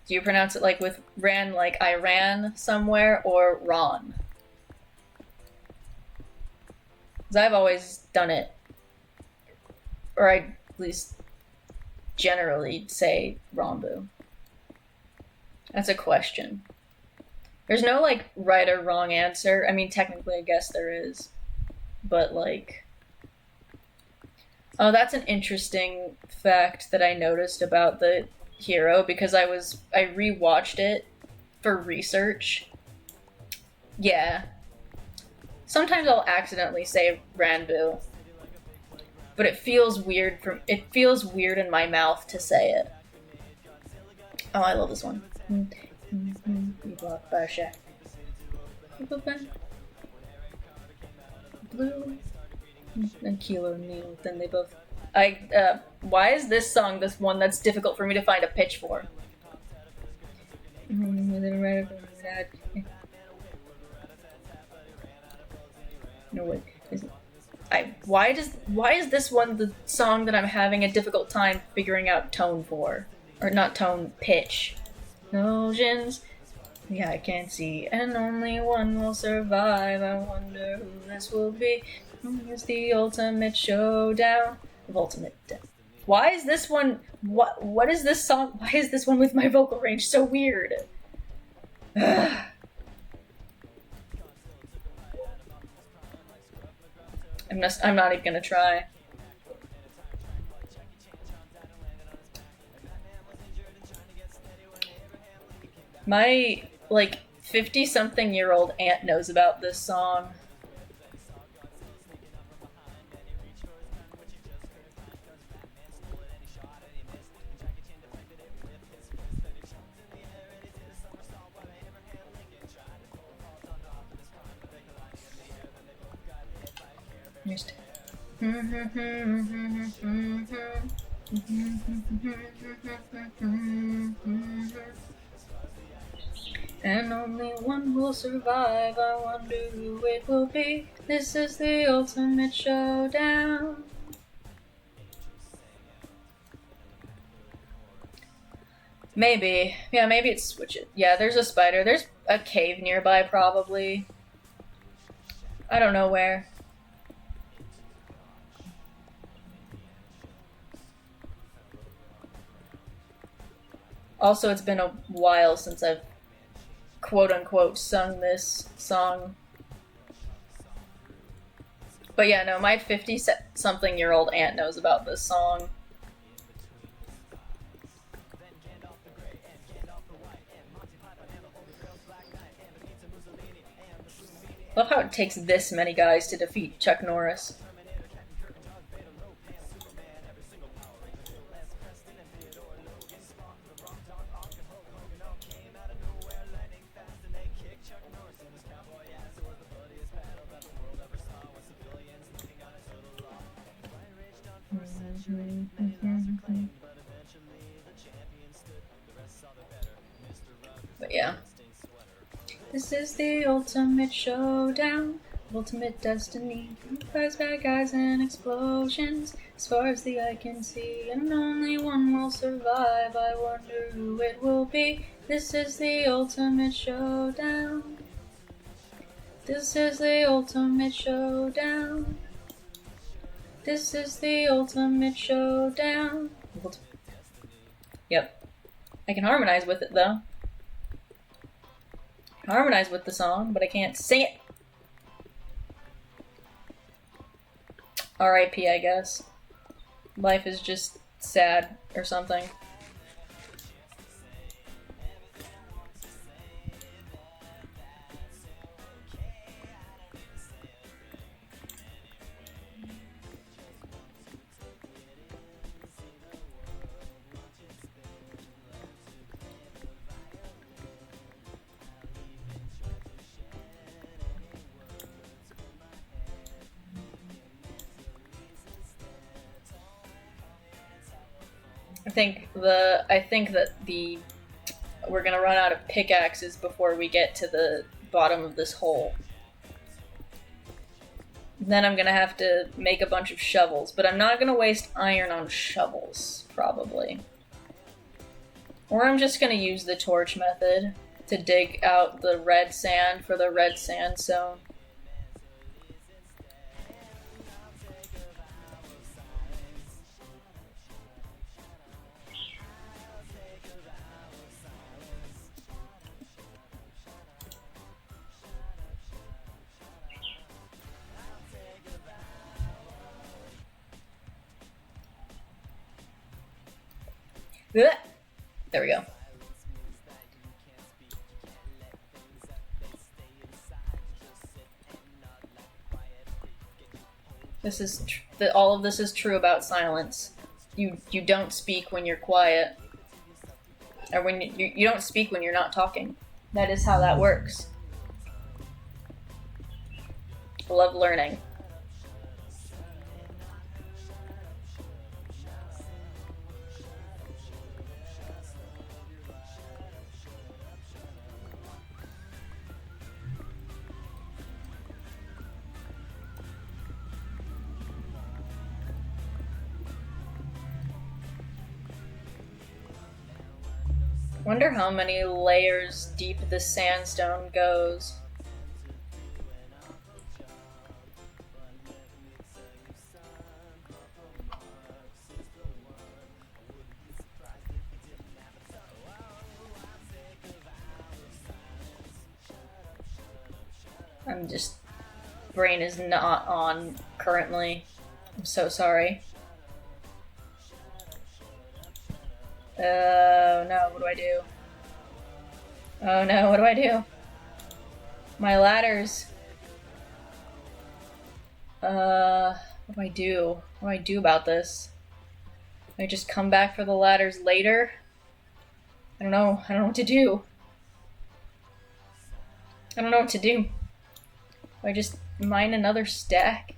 Do you pronounce it like with ran like I ran somewhere or Ron? Because I've always done it, or I at least generally say Rambu. That's a question. There's no like right or wrong answer. I mean, technically, I guess there is, but like, oh, that's an interesting fact that I noticed about the hero because I rewatched it for research. Yeah. Sometimes I'll accidentally say Ranbu, but it feels weird in my mouth to say it. Oh, I love this one. Be blocked by a shack. Blue and Kilo Neal. Then they both. Why is this song this one that's difficult for me to find a pitch for? No wait. Why is this one the song that I'm having a difficult time figuring out tone for, or not tone, pitch? Oceans. Yeah, I can't see, and only one will survive. I wonder who this will be. It's the ultimate showdown of ultimate death. Why is this one? What is this song? Why is this one with my vocal range so weird? Ugh. I'm not even gonna try. My, like, 50-something-year-old aunt knows about this song. Just. And only one will survive. I wonder who it will be. This is the ultimate showdown. Maybe. Yeah, maybe it's switch it. Yeah, there's a spider. There's a cave nearby, probably. I don't know where. Also, it's been a while since I've quote-unquote sung this song. But yeah, no, my 50-something-year-old aunt knows about this song. Love how it takes this many guys to defeat Chuck Norris. But yeah. This is the ultimate showdown, ultimate destiny. Fights bad guys and explosions, as far as the eye can see, and only one will survive. I wonder who it will be. This is the ultimate showdown. This is the ultimate showdown. This is the ultimate showdown. Yep. I can harmonize with it though. Harmonize with the song, but I can't sing it. R.I.P. I guess. Life is just sad or something. I think that we're gonna run out of pickaxes before we get to the bottom of this hole. Then I'm gonna have to make a bunch of shovels, but I'm not gonna waste iron on shovels, probably. Or I'm just gonna use the torch method to dig out the red sand for the red sandstone. There we go. All of this is true about silence. You don't speak when you're quiet, or when you don't speak when you're not talking. That is how that works. I love learning. Wonder how many layers deep the sandstone goes. Brain is not on currently. I'm so sorry. Oh no, what do I do? Oh no, what do I do? My ladders. What do I do? What do I do about this? Do I just come back for the ladders later? I don't know what to do. I don't know what to do. Do I just mine another stack?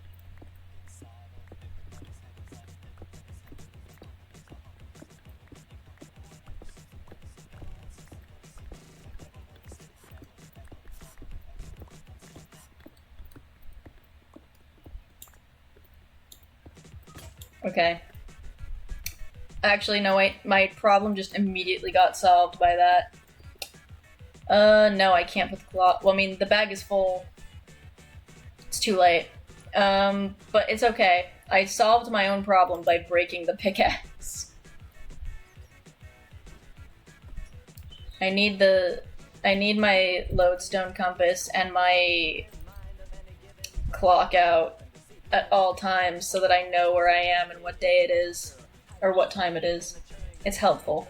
Okay. Actually, no, wait. My problem just immediately got solved by that. No, I can't put the cloth. Well, I mean, the bag is full. It's too late. But it's okay. I solved my own problem by breaking the pickaxe. I need my lodestone compass and my clock out at all times so that I know where I am and what day it is, or what time it is. It's helpful.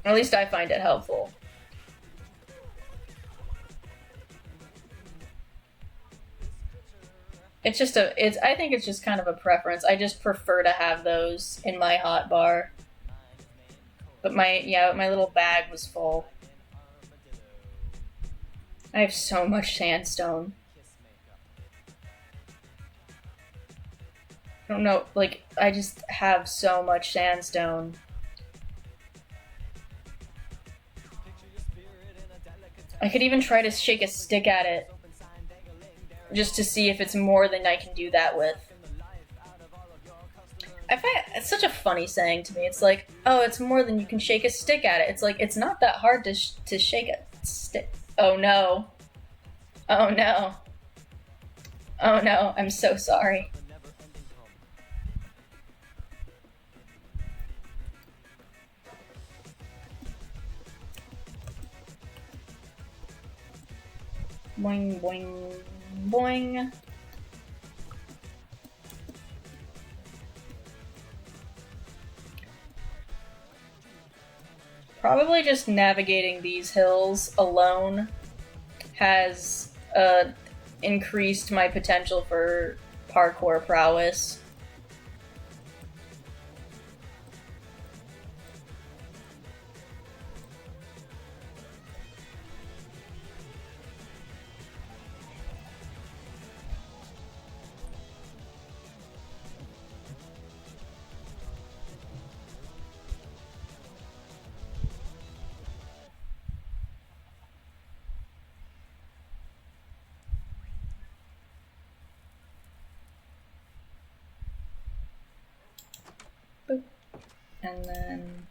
At least I find it helpful. It's just I think it's just kind of a preference. I just prefer to have those in my hot bar. But my little bag was full. I have so much sandstone. I don't know, like, I just have so much sandstone. I could even try to shake a stick at it, just to see if it's more than I can do that with. I find it's such a funny saying to me. It's like, oh, it's more than you can shake a stick at it. It's like, it's not that hard to shake a stick. Oh no. Oh no. Oh no, I'm so sorry. Boing, boing, boing. Probably just navigating these hills alone has increased my potential for parkour prowess. Boop. And then...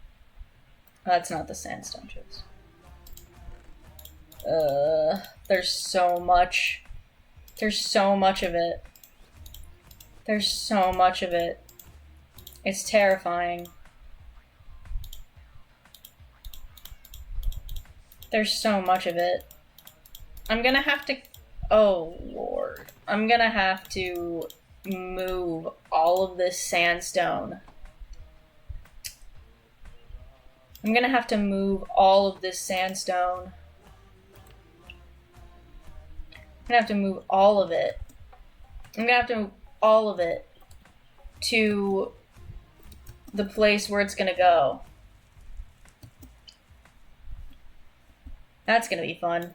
Oh, that's not the sandstone chips. There's so much. There's so much of it. There's so much of it. It's terrifying. There's so much of it. I'm gonna have to... Oh, Lord. I'm gonna have to move all of this sandstone. I'm gonna have to move all of this sandstone. I'm gonna have to move all of it. I'm gonna have to move all of it to the place where it's gonna go. That's gonna be fun.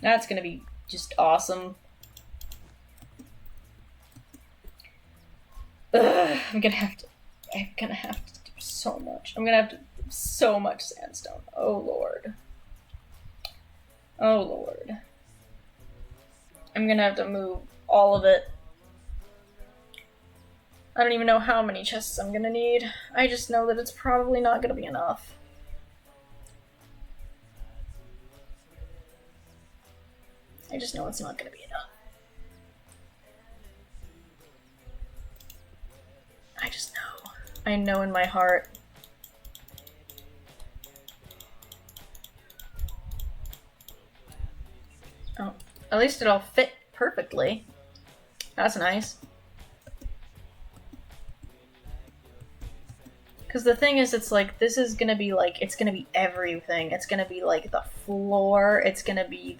That's gonna be just awesome. Ugh, I'm gonna have to do so much. I'm gonna have to do so much sandstone. Oh Lord. Oh Lord. I'm gonna have to move all of it. I don't even know how many chests I'm gonna need. I just know that it's probably not gonna be enough. I just know it's not gonna be enough. I just know. I know in my heart. Oh, at least it all fit perfectly. That's nice. Because the thing is, it's like, this is gonna be like, it's gonna be everything. It's gonna be like the floor, it's gonna be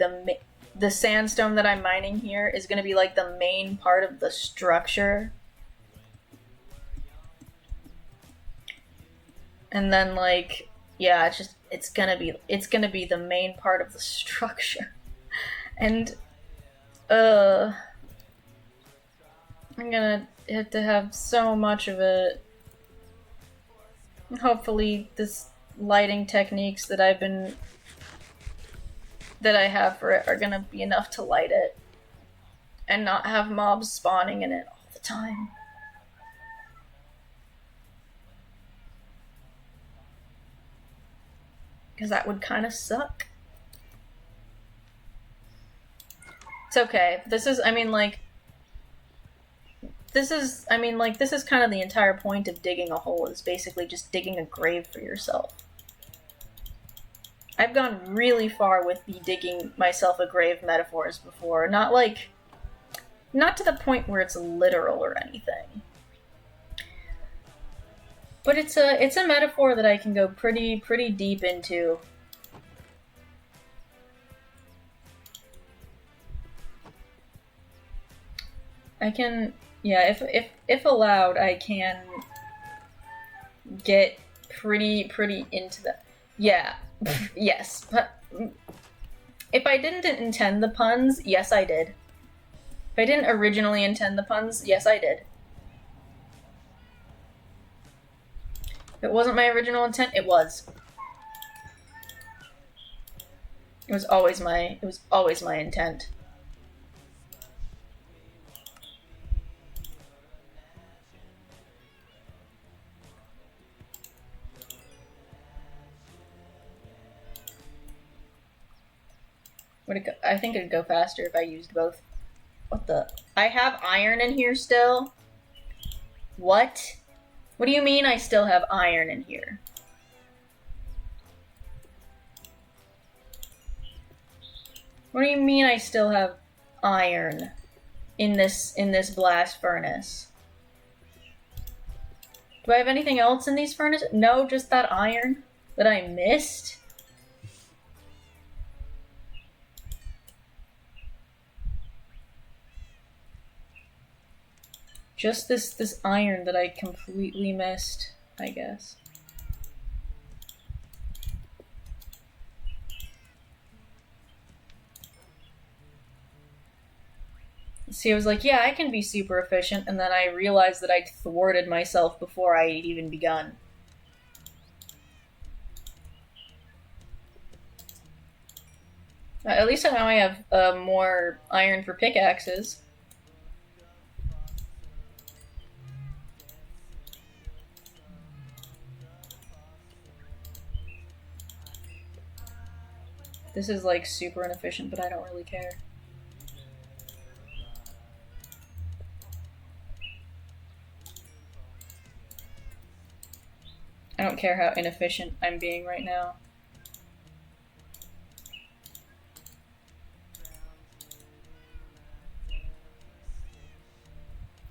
the sandstone that I'm mining here is gonna be like the main part of the structure. And then like, yeah, it's gonna be the main part of the structure. And I'm gonna have to have so much of it. Hopefully this lighting techniques that I have for it are gonna be enough to light it and not have mobs spawning in it all the time. Because that would kind of suck. It's okay. This is kind of the entire point of digging a hole, is basically just digging a grave for yourself. I've gone really far with the digging myself a grave metaphors before. Not to the point where it's literal or anything. But it's a metaphor that I can go pretty deep into. I can, yeah, if allowed, I can get pretty into the, yeah, yes. But if I didn't intend the puns, yes, I did. If I didn't originally intend the puns, yes, I did. If it wasn't my original intent, it was. It was always my intent. Would it go? I think it'd go faster if I used both. What the? I have iron in here still? What? What do you mean I still have iron in here? What do you mean I still have iron in this blast furnace? Do I have anything else in these furnaces? No, just that iron that I missed? Just this iron that I completely missed, I guess. See, I was like, yeah, I can be super efficient, and then I realized that I'd thwarted myself before I had even begun. At least now I have more iron for pickaxes. This is like super inefficient, but I don't really care. I don't care how inefficient I'm being right now.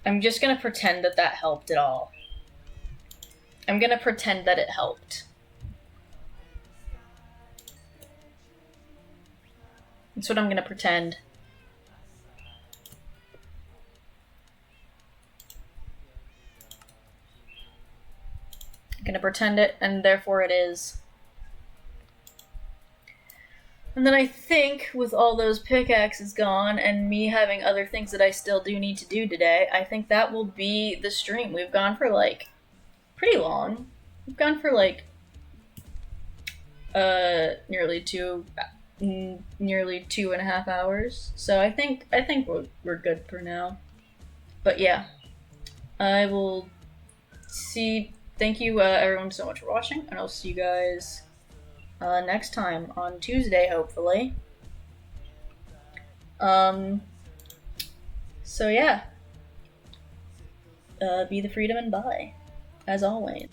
I'm just gonna pretend that that helped at all. I'm gonna pretend that it helped. That's what I'm gonna pretend. I'm gonna pretend it, and therefore it is. And then I think, with all those pickaxes gone, and me having other things that I still do need to do today, I think that will be the stream. We've gone for, like, pretty long. We've gone for, like, nearly 2.5 hours. So I think we're good for now. But yeah, I will see. Thank you, everyone, so much for watching, and I'll see you guys next time on Tuesday, hopefully. So yeah, be the freedom and bye, as always.